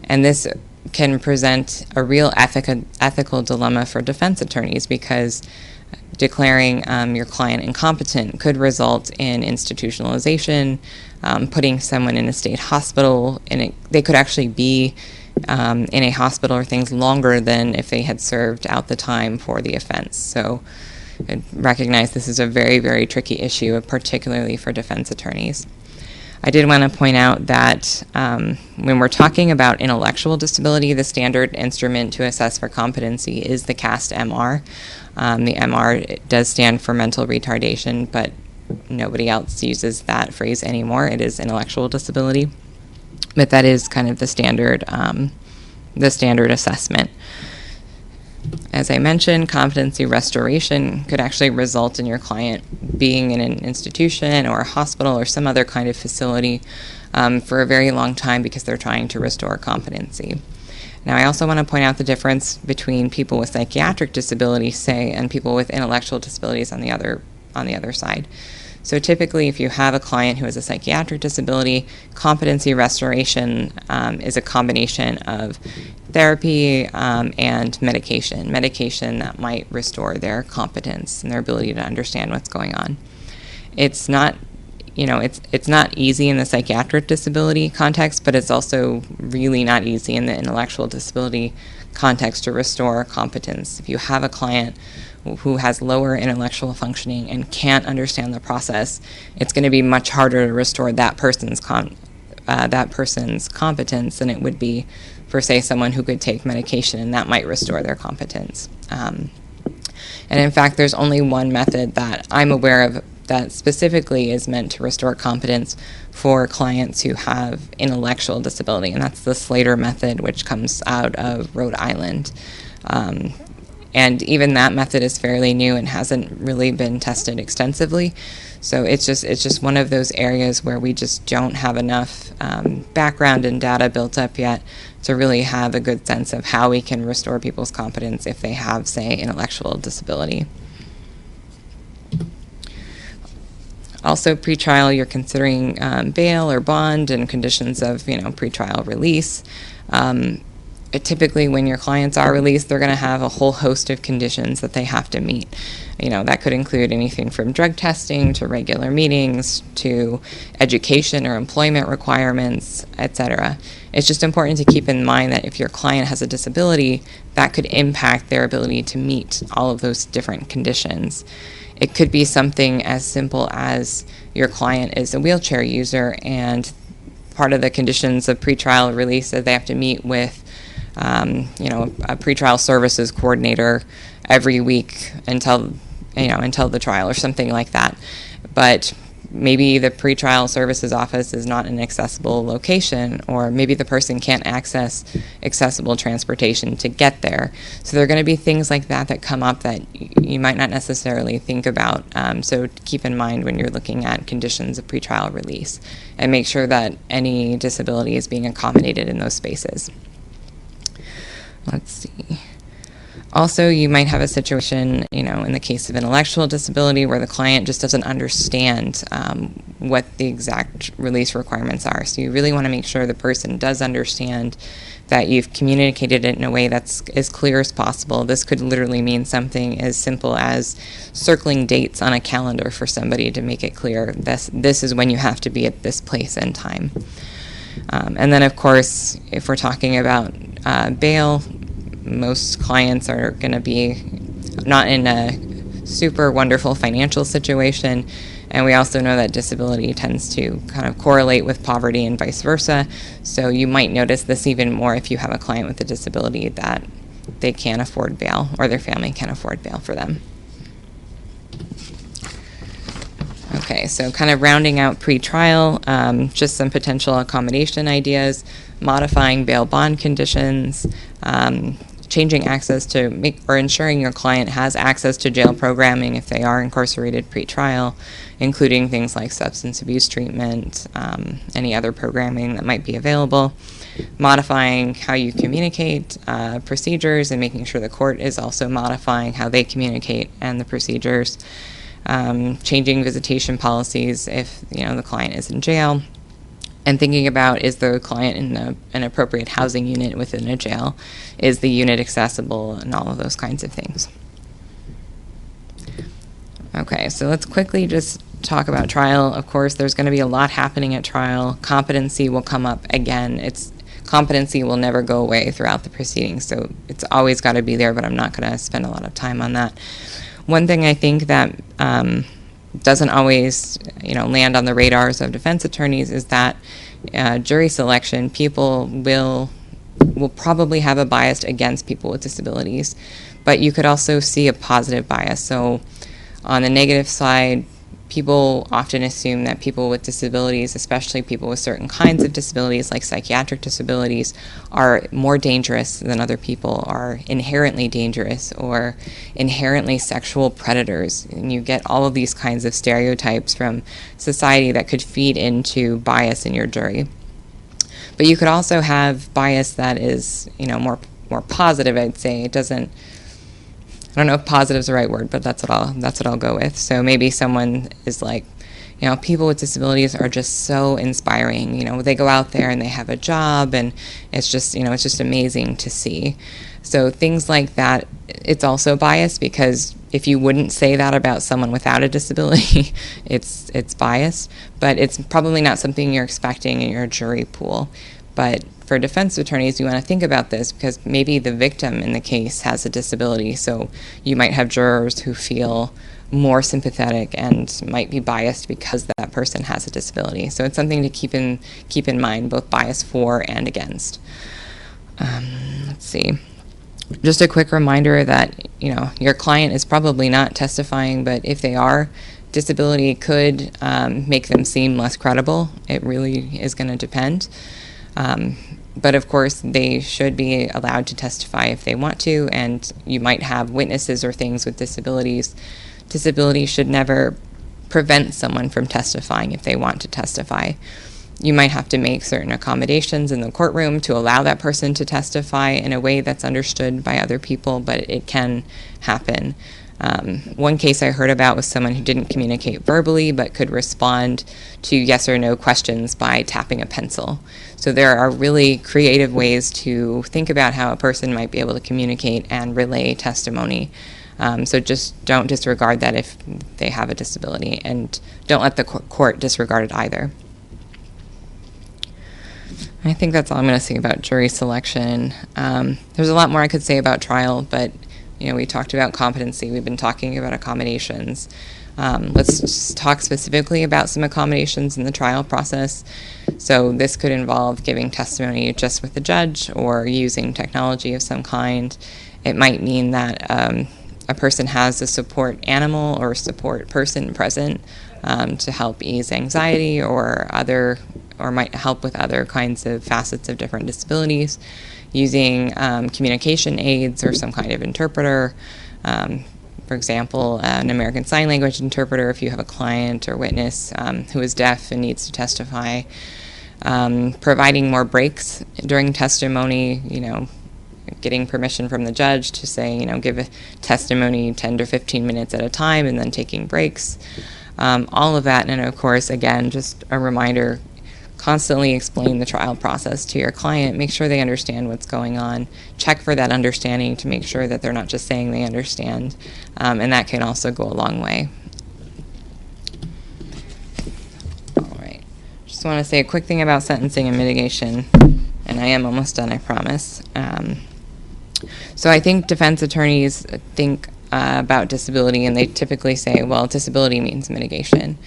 And this can present a real ethical dilemma for defense attorneys, because declaring your client incompetent could result in institutionalization, putting someone in a state hospital, and they could actually be in a hospital or things longer than if they had served out the time for the offense. So I recognize this is a very, very tricky issue, particularly for defense attorneys. I did want to point out that when we're talking about intellectual disability, the standard instrument to assess for competency is the CAST-MR. The MR does stand for mental retardation, but nobody else uses that phrase anymore. It is intellectual disability, but that is kind of the standard assessment. As I mentioned, competency restoration could actually result in your client being in an institution or a hospital or some other kind of facility for a very long time because they're trying to restore competency. Now, I also want to point out the difference between people with psychiatric disabilities, say, and people with intellectual disabilities on the other side. So typically, if you have a client who has a psychiatric disability, competency restoration is a combination of therapy and medication that might restore their competence and their ability to understand what's going on. It's not, it's not easy in the psychiatric disability context, but it's also really not easy in the intellectual disability context to restore competence. If you have a client who has lower intellectual functioning and can't understand the process, it's going to be much harder to restore that person's competence than it would be for, say, someone who could take medication, and that might restore their competence. And in fact, there's only one method that I'm aware of that specifically is meant to restore competence for clients who have intellectual disability, and that's the Slater method, which comes out of Rhode Island. And even that method is fairly new and hasn't really been tested extensively. So it's just one of those areas where we just don't have enough background and data built up yet to really have a good sense of how we can restore people's competence if they have, say, intellectual disability. Also, pretrial, you're considering bail or bond and conditions of, pretrial release. Typically, when your clients are released, they're going to have a whole host of conditions that they have to meet. That could include anything from drug testing to regular meetings to education or employment requirements, etc. It's just important to keep in mind that if your client has a disability, that could impact their ability to meet all of those different conditions. It could be something as simple as your client is a wheelchair user, and part of the conditions of pretrial release is they have to meet with a pretrial services coordinator every week until the trial or something like that. But maybe the pretrial services office is not an accessible location, or maybe the person can't access accessible transportation to get there. So there are going to be things like that come up that you might not necessarily think about. So keep in mind when you're looking at conditions of pretrial release, and make sure that any disability is being accommodated in those spaces. Let's see. Also, you might have a situation, in the case of intellectual disability where the client just doesn't understand what the exact release requirements are. So you really want to make sure the person does understand that you've communicated it in a way that's as clear as possible. This could literally mean something as simple as circling dates on a calendar for somebody to make it clear this is when you have to be at this place and time. And then, of course, if we're talking about bail, most clients are going to be not in a super wonderful financial situation, and we also know that disability tends to kind of correlate with poverty and vice versa. So you might notice this even more if you have a client with a disability that they can't afford bail, or their family can't afford bail for them. Okay, so kind of rounding out pretrial, just some potential accommodation ideas, modifying bail bond conditions, changing access to or ensuring your client has access to jail programming if they are incarcerated pretrial, including things like substance abuse treatment, any other programming that might be available, modifying how you communicate procedures, and making sure the court is also modifying how they communicate and the procedures, changing visitation policies if the client is in jail, and thinking about, is the client in an appropriate housing unit within a jail? Is the unit accessible, and all of those kinds of things. Okay, so let's quickly just talk about trial. Of course, there's going to be a lot happening at trial. Competency will come up again. Competency will never go away throughout the proceedings, so it's always got to be there, but I'm not going to spend a lot of time on that. One thing I think that doesn't always, land on the radars of defense attorneys is that jury selection, people will probably have a bias against people with disabilities, but you could also see a positive bias. So on the negative side, people often assume that people with disabilities, especially people with certain kinds of disabilities like psychiatric disabilities, are more dangerous than other people, are inherently dangerous or inherently sexual predators. And you get all of these kinds of stereotypes from society that could feed into bias in your jury. But you could also have bias that is, more positive, I'd say. It doesn't, I don't know if positive is the right word, but that's what I'll go with. So maybe someone is like, people with disabilities are just so inspiring. They go out there and they have a job, and it's just amazing to see. So things like that, it's also biased, because if you wouldn't say that about someone without a disability, it's biased, but it's probably not something you're expecting in your jury pool. But for defense attorneys, you want to think about this, because maybe the victim in the case has a disability, so you might have jurors who feel more sympathetic and might be biased because that person has a disability. So it's something to keep in mind, both bias for and against. Let's see. Just a quick reminder that your client is probably not testifying, but if they are, disability could make them seem less credible. It really is going to depend. But of course, they should be allowed to testify if they want to, and you might have witnesses or things with disabilities. Disability should never prevent someone from testifying if they want to testify. You might have to make certain accommodations in the courtroom to allow that person to testify in a way that's understood by other people, but it can happen. One case I heard about was someone who didn't communicate verbally but could respond to yes or no questions by tapping a pencil. So there are really creative ways to think about how a person might be able to communicate and relay testimony. So just don't disregard that if they have a disability, and don't let the court disregard it either. I think that's all I'm going to say about jury selection. There's a lot more I could say about trial, but we talked about competency. We've been talking about accommodations. Let's just talk specifically about some accommodations in the trial process. So this could involve giving testimony just with the judge or using technology of some kind. It might mean that a person has a support animal or support person present to help ease anxiety or might help with other kinds of facets of different disabilities, using communication aids or some kind of interpreter. For example, an American Sign Language interpreter if you have a client or witness who is deaf and needs to testify. Providing more breaks during testimony, getting permission from the judge to say, give a testimony 10 to 15 minutes at a time and then taking breaks. All of that, and of course, again, just a reminder, constantly explain the trial process to your client. Make sure they understand what's going on. Check for that understanding to make sure that they're not just saying they understand. And that can also go a long way. All right. Just want to say a quick thing about sentencing and mitigation. And I am almost done, I promise. So I think defense attorneys think about disability, and they typically say, well, disability means mitigation.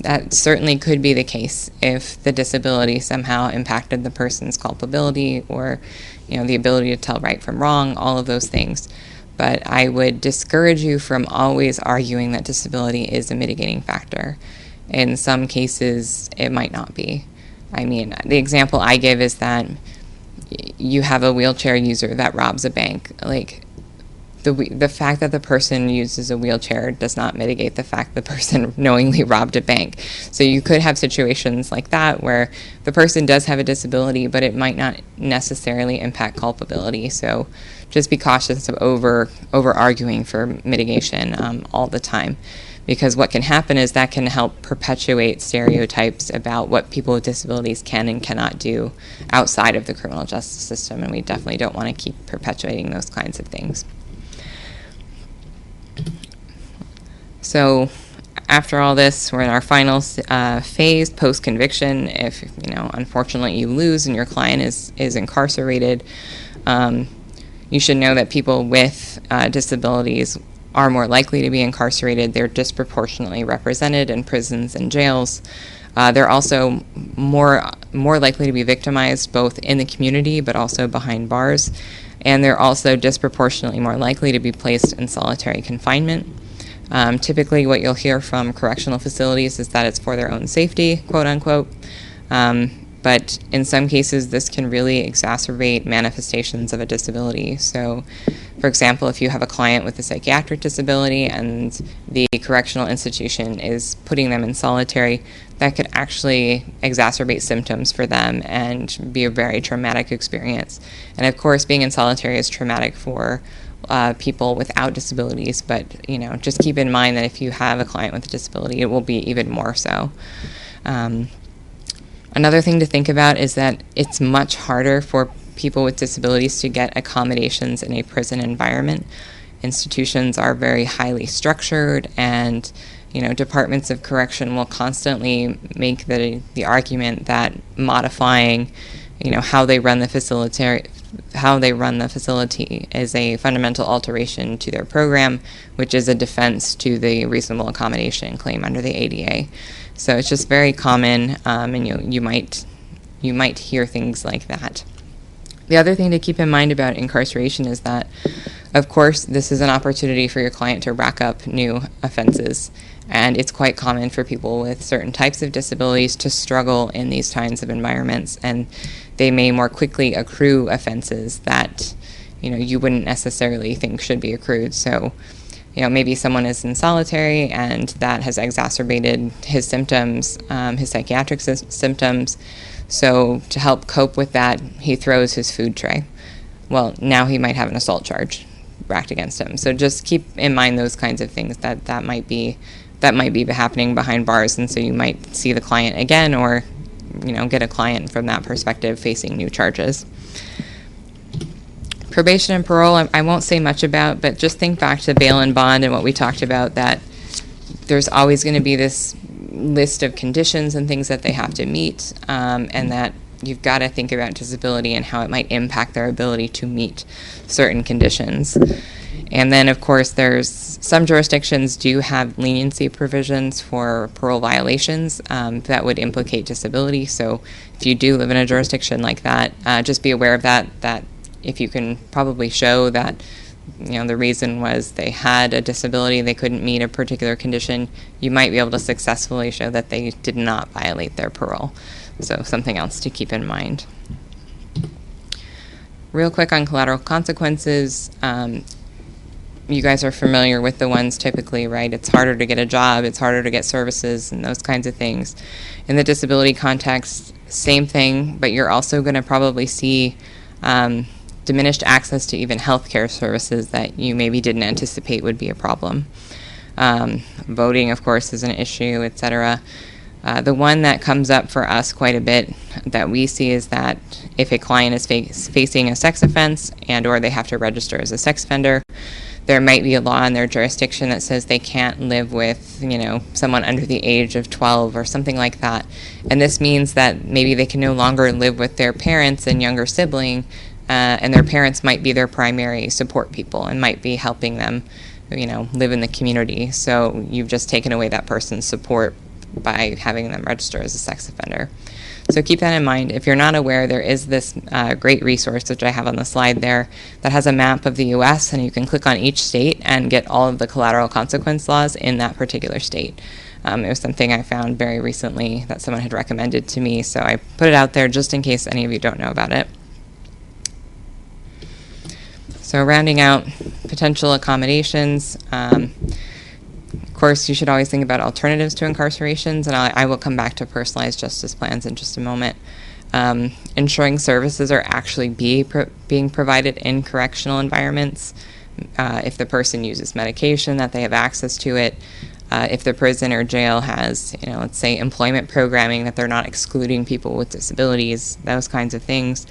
That certainly could be the case if the disability somehow impacted the person's culpability or, the ability to tell right from wrong, all of those things. But I would discourage you from always arguing that disability is a mitigating factor. In some cases, it might not be. I mean, the example I give is that you have a wheelchair user that robs a bank. Like, the fact that the person uses a wheelchair does not mitigate the fact the person knowingly robbed a bank. So you could have situations like that where the person does have a disability, but it might not necessarily impact culpability. So just be cautious of over arguing for mitigation all the time. because what can happen is that can help perpetuate stereotypes about what people with disabilities can and cannot do outside of the criminal justice system, and we definitely don't want to keep perpetuating those kinds of things. So after all this, we're in our final phase, post-conviction. If, unfortunately you lose and your client is incarcerated, you should know that people with disabilities are more likely to be incarcerated. They're disproportionately represented in prisons and jails. They're also more likely to be victimized both in the community but also behind bars. And they're also disproportionately more likely to be placed in solitary confinement. Typically what you'll hear from correctional facilities is that it's for their own safety, quote unquote. But in some cases, this can really exacerbate manifestations of a disability. So, for example, if you have a client with a psychiatric disability and the correctional institution is putting them in solitary, that could actually exacerbate symptoms for them and be a very traumatic experience. And of course, being in solitary is traumatic for people without disabilities, but just keep in mind that if you have a client with a disability, it will be even more so. Another thing to think about is that it's much harder for people with disabilities to get accommodations in a prison environment. Institutions are very highly structured, and departments of correction will constantly make the argument that modifying how they run the facility is a fundamental alteration to their program, which is a defense to the reasonable accommodation claim under the ADA. So it's just very common, and you might hear things like that. The other thing to keep in mind about incarceration is that, of course, this is an opportunity for your client to rack up new offenses, and it's quite common for people with certain types of disabilities to struggle in these kinds of environments, and they may more quickly accrue offenses that you wouldn't necessarily think should be accrued. So maybe someone is in solitary and that has exacerbated his symptoms, his psychiatric symptoms. So to help cope with that, he throws his food tray. Well, now he might have an assault charge racked against him. So just keep in mind those kinds of things that might be happening behind bars, and so you might see the client again, or get a client from that perspective facing new charges. Probation and parole, I won't say much about, but just think back to bail and bond and what we talked about, that there's always going to be this list of conditions and things that they have to meet, and that you've got to think about disability and how it might impact their ability to meet certain conditions. And then, of course, there's some jurisdictions do have leniency provisions for parole violations that would implicate disability. So if you do live in a jurisdiction like that, just be aware of that if you can probably show that the reason was they had a disability, they couldn't meet a particular condition, you might be able to successfully show that they did not violate their parole. So something else to keep in mind. Real quick on collateral consequences. You guys are familiar with the ones typically, right? It's harder to get a job, it's harder to get services, and those kinds of things. In the disability context, same thing, but you're also going to probably see diminished access to even healthcare services that you maybe didn't anticipate would be a problem. Voting, of course, is an issue, etc. The one that comes up for us quite a bit that we see is that if a client is facing a sex offense and or they have to register as a sex offender, there might be a law in their jurisdiction that says they can't live with, someone under the age of 12 or something like that. And this means that maybe they can no longer live with their parents and younger sibling, and their parents might be their primary support people and might be helping them, live in the community. So you've just taken away that person's support by having them register as a sex offender. So keep that in mind. If you're not aware, there is this great resource, which I have on the slide there, that has a map of the U.S., and you can click on each state and get all of the collateral consequence laws in that particular state. It was something I found very recently that someone had recommended to me, so I put it out there just in case any of you don't know about it. So rounding out potential accommodations, of course, you should always think about alternatives to incarcerations, and I will come back to personalized justice plans in just a moment. Ensuring services are actually being provided in correctional environments. If the person uses medication, that they have access to it. If the prison or jail has, let's say employment programming, that they're not excluding people with disabilities, those kinds of things.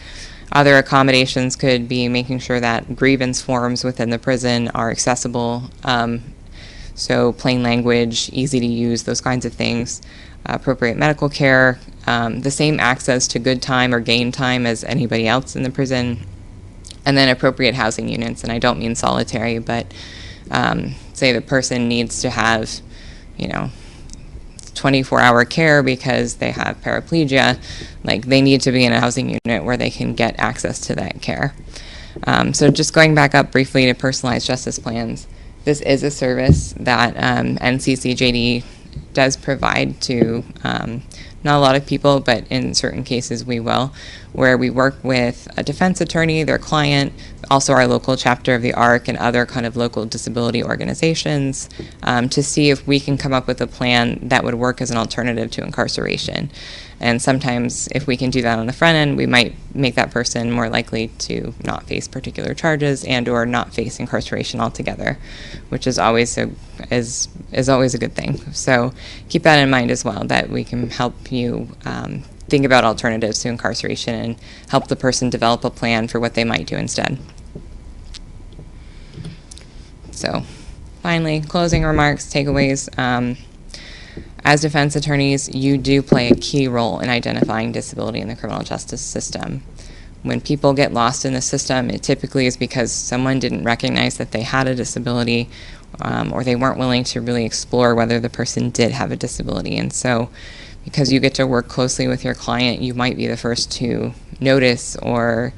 Other accommodations could be making sure that grievance forms within the prison are accessible, so plain language, easy to use, those kinds of things. Appropriate medical care, the same access to good time or gain time as anybody else in the prison, and then appropriate housing units. And I don't mean solitary, but say the person needs to have, 24-hour care because they have paraplegia, like they need to be in a housing unit where they can get access to that care. So just going back up briefly to personalized justice plans, this is a service that NCCJD does provide to not a lot of people, but in certain cases we will, where we work with a defense attorney, their client, also our local chapter of the ARC and other kind of local disability organizations to see if we can come up with a plan that would work as an alternative to incarceration. And sometimes if we can do that on the front end, we might make that person more likely to not face particular charges and or not face incarceration altogether, which is always always a good thing. So keep that in mind as well, that we can help you think about alternatives to incarceration and help the person develop a plan for what they might do instead. So finally, closing remarks, takeaways. As defense attorneys, you do play a key role in identifying disability in the criminal justice system. When people get lost in the system, it typically is because someone didn't recognize that they had a disability or they weren't willing to really explore whether the person did have a disability. And so because you get to work closely with your client, you might be the first to notice or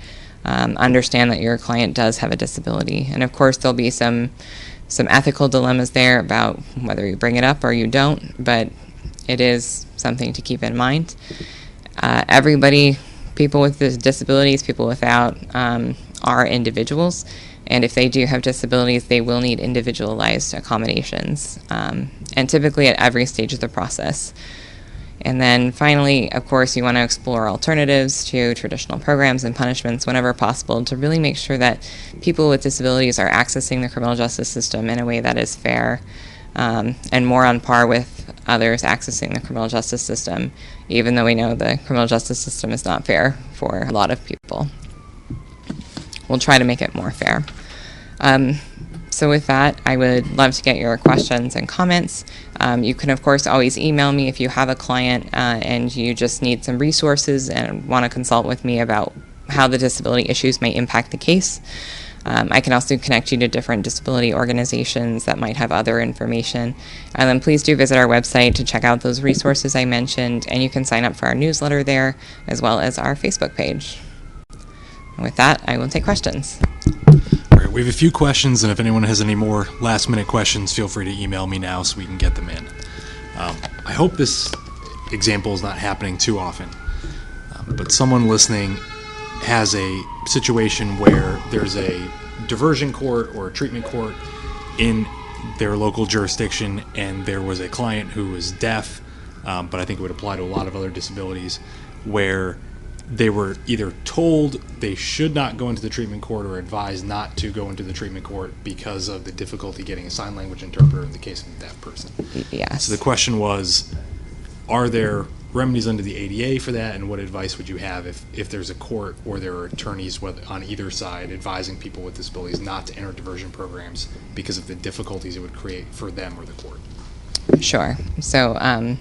understand that your client does have a disability. And of course, there'll be some ethical dilemmas there about whether you bring it up or you don't, but it is something to keep in mind. Everybody, people with disabilities, people without, are individuals, and if they do have disabilities, they will need individualized accommodations, and typically at every stage of the process. And then finally, of course, you want to explore alternatives to traditional programs and punishments whenever possible to really make sure that people with disabilities are accessing the criminal justice system in a way that is fair and more on par with others accessing the criminal justice system, even though we know the criminal justice system is not fair for a lot of people. We'll try to make it more fair. So with that, I would love to get your questions and comments. You can, of course, always email me if you have a client and you just need some resources and want to consult with me about how the disability issues may impact the case. I can also connect you to different disability organizations that might have other information. And then please do visit our website to check out those resources I mentioned, and you can sign up for our newsletter there, as well as our Facebook page. And with that, I will take questions. All right, we have a few questions, and if anyone has any more last-minute questions, feel free to email me now so we can get them in. I hope this example is not happening too often, but someone listening has a situation where there's a diversion court or a treatment court in their local jurisdiction, and there was a client who was deaf, but I think it would apply to a lot of other disabilities, where they were either told they should not go into the treatment court or advised not to go into the treatment court because of the difficulty getting a sign language interpreter in the case of a deaf person. Yes. So the question was, are there remedies under the ADA for that, and what advice would you have if there's a court or there are attorneys on either side advising people with disabilities not to enter diversion programs because of the difficulties it would create for them or the court? Sure. So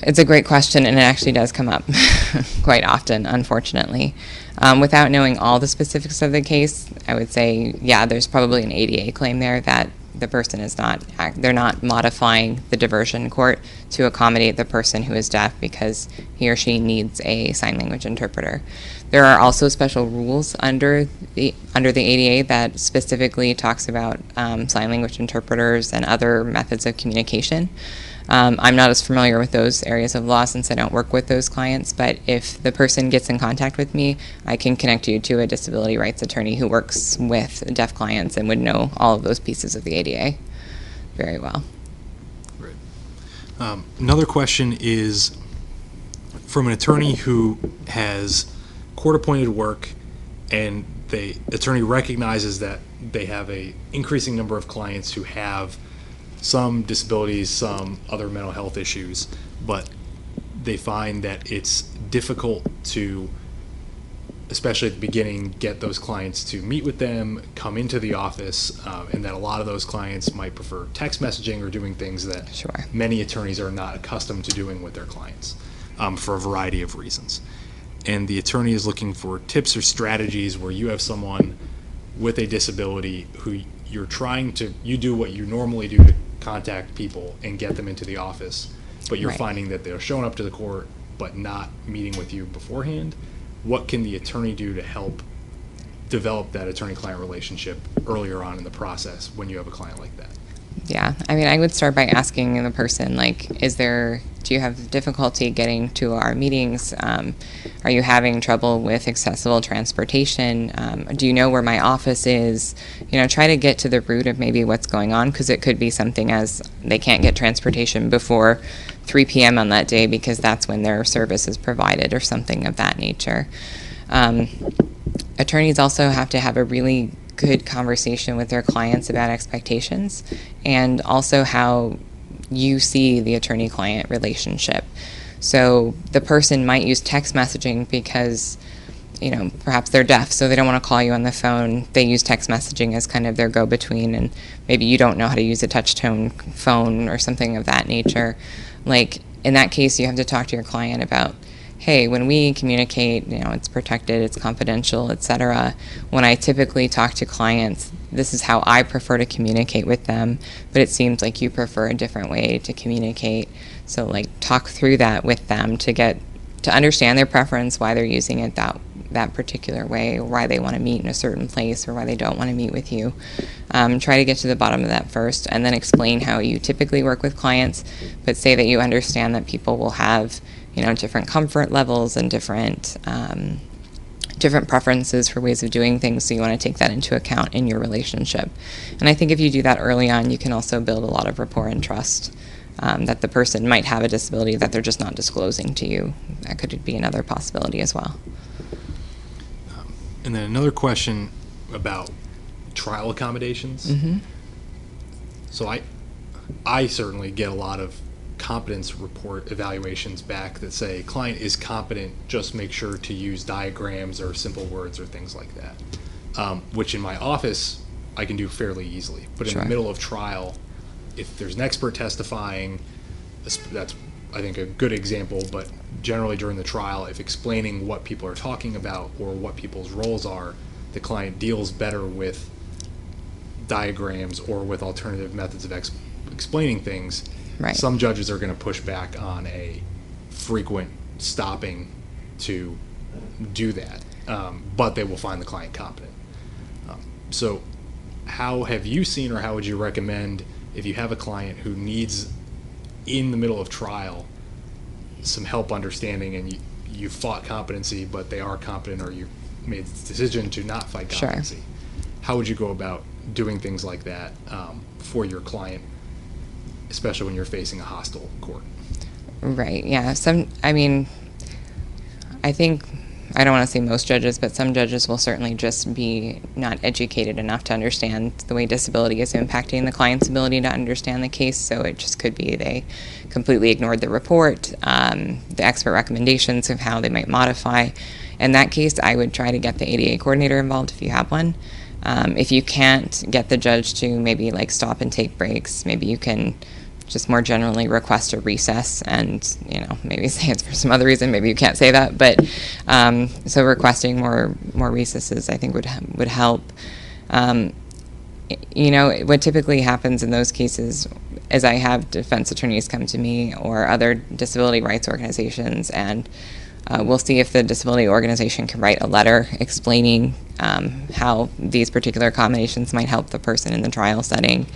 it's a great question, and it actually does come up quite often, unfortunately. Without knowing all the specifics of the case, I would say, yeah, there's probably an ADA claim there that the person is they're not modifying the diversion court to accommodate the person who is deaf because he or she needs a sign language interpreter. There are also special rules under the ADA that specifically talks about sign language interpreters and other methods of communication. I'm not as familiar with those areas of law since I don't work with those clients, but if the person gets in contact with me, I can connect you to a disability rights attorney who works with deaf clients and would know all of those pieces of the ADA very well. Right. Another question is from an attorney who has court-appointed work, and the attorney recognizes that they have a increasing number of clients who have some disabilities, some other mental health issues, but they find that it's difficult to, especially at the beginning, get those clients to meet with them, come into the office, and that a lot of those clients might prefer text messaging or doing things that Sure. many attorneys are not accustomed to doing with their clients, for a variety of reasons. And the attorney is looking for tips or strategies where you have someone with a disability who you do what you normally do to contact people and get them into the office, but you're Right. finding that they're showing up to the court but not meeting with you beforehand. What can the attorney do to help develop that attorney-client relationship earlier on in the process when you have a client like that? Yeah, I mean, I would start by asking the person, like, do you have difficulty getting to our meetings? Are you having trouble with accessible transportation? Do you know where my office is? Try to get to the root of maybe what's going on, because it could be something as they can't get transportation before 3 p.m. on that day because that's when their service is provided or something of that nature. Attorneys also have to have a really good conversation with their clients about expectations and also how you see the attorney-client relationship. So the person might use text messaging because, perhaps they're deaf, so they don't want to call you on the phone. They use text messaging as kind of their go-between, and maybe you don't know how to use a touch-tone phone or something of that nature. Like, in that case, you have to talk to your client about, hey, when we communicate, it's protected, it's confidential, etc. When I typically talk to clients, this is how I prefer to communicate with them, but it seems like you prefer a different way to communicate. So, like, talk through that with them to understand their preference, why they're using it that particular way, or why they want to meet in a certain place, or why they don't want to meet with you. Try to get to the bottom of that first, and then explain how you typically work with clients, but say that you understand that people will have different comfort levels and different preferences for ways of doing things, so you want to take that into account in your relationship. And I think if you do that early on, you can also build a lot of rapport and trust that the person might have a disability that they're just not disclosing to you. That could be another possibility as well. And then another question about trial accommodations. Mm-hmm. So I certainly get a lot of competence report evaluations back that say client is competent, just make sure to use diagrams or simple words or things like that, which in my office I can do fairly easily, but Sure. in the middle of trial, if there's an expert testifying, that's I think a good example, but generally during the trial, if explaining what people are talking about or what people's roles are, the client deals better with diagrams or with alternative methods of explaining things. Right. Some judges are going to push back on a frequent stopping to do that, but they will find the client competent. So how have you seen, or how would you recommend, if you have a client who needs, in the middle of trial, some help understanding, and you fought competency, but they are competent, or you made the decision to not fight competency? Sure. How would you go about doing things like that for your client, especially when you're facing a hostile court? Right, yeah. I think, I don't want to say most judges, but some judges will certainly just be not educated enough to understand the way disability is impacting the client's ability to understand the case. So it just could be they completely ignored the report, the expert recommendations of how they might modify. In that case, I would try to get the ADA coordinator involved if you have one. If you can't get the judge to maybe stop and take breaks, maybe you can just more generally request a recess, and maybe say it's for some other reason. Maybe you can't say that, but so requesting more recesses, I think, would help. What typically happens in those cases is I have defense attorneys come to me or other disability rights organizations, and we'll see if the disability organization can write a letter explaining how these particular accommodations might help the person in the trial setting.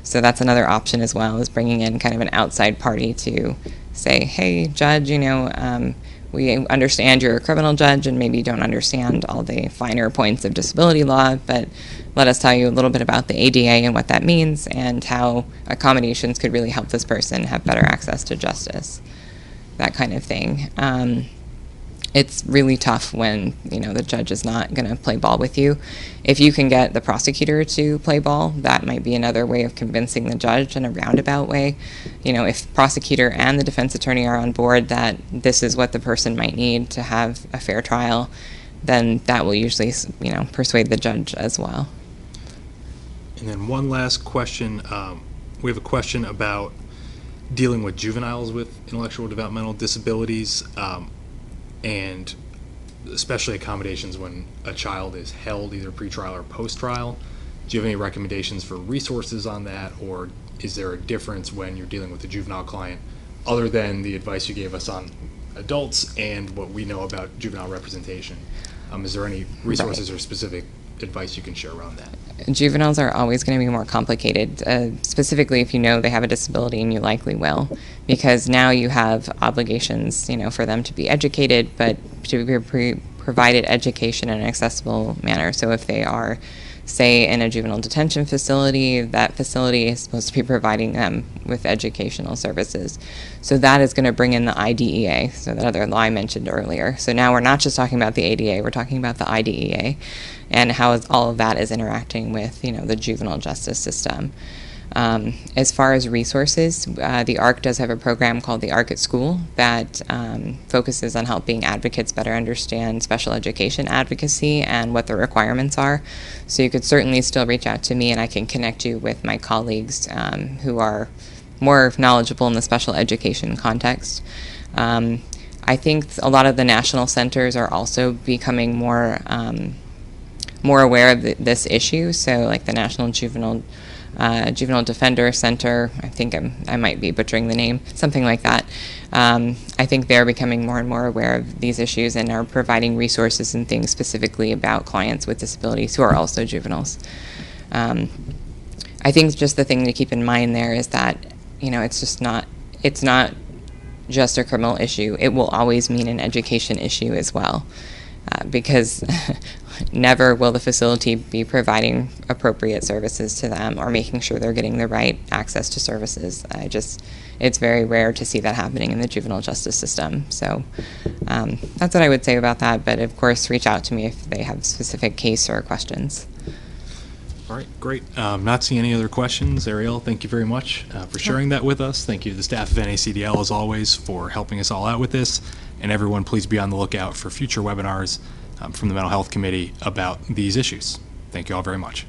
So that's another option as well, is bringing in kind of an outside party to say, hey, judge, we understand you're a criminal judge and maybe don't understand all the finer points of disability law, but let us tell you a little bit about the ADA and what that means and how accommodations could really help this person have better access to justice, that kind of thing. it's really tough when, the judge is not going to play ball with you. If you can get the prosecutor to play ball, that might be another way of convincing the judge in a roundabout way. If prosecutor and the defense attorney are on board that this is what the person might need to have a fair trial, then that will usually, persuade the judge as well. And then one last question. We have a question about dealing with juveniles with intellectual developmental disabilities, and especially accommodations when a child is held either pretrial or post-trial. Do you have any recommendations for resources on that, or is there a difference when you're dealing with a juvenile client other than the advice you gave us on adults and what we know about juvenile representation? Is there any resources or specific advice you can share around that? Juveniles are always going to be more complicated, specifically if you know they have a disability, and you likely will, because now you have obligations, for them to be educated, but to be provided education in an accessible manner. So if they are, say, in a juvenile detention facility, that facility is supposed to be providing them with educational services. So that is going to bring in the IDEA, so that other law I mentioned earlier. So now we're not just talking about the ADA, we're talking about the IDEA and how all of that is interacting with, the juvenile justice system. As far as resources, the ARC does have a program called the ARC at School that focuses on helping advocates better understand special education advocacy and what the requirements are. So you could certainly still reach out to me, and I can connect you with my colleagues who are more knowledgeable in the special education context. I think a lot of the national centers are also becoming more aware of this issue. So like the National Juvenile Defender Center, I think I might be butchering the name, something like that. I think they're becoming more and more aware of these issues and are providing resources and things specifically about clients with disabilities who are also juveniles. I think just the thing to keep in mind there is that, it's not just a criminal issue. It will always mean an education issue as well. Because never will the facility be providing appropriate services to them or making sure they're getting the right access to services. It's very rare to see that happening in the juvenile justice system. So that's what I would say about that. But of course, reach out to me if they have specific case or questions. All right, great. Not seeing any other questions. Ariel, thank you very much for sharing that with us. Thank you to the staff of NACDL, as always, for helping us all out with this. And everyone, please be on the lookout for future webinars from the Mental Health Committee about these issues. Thank you all very much.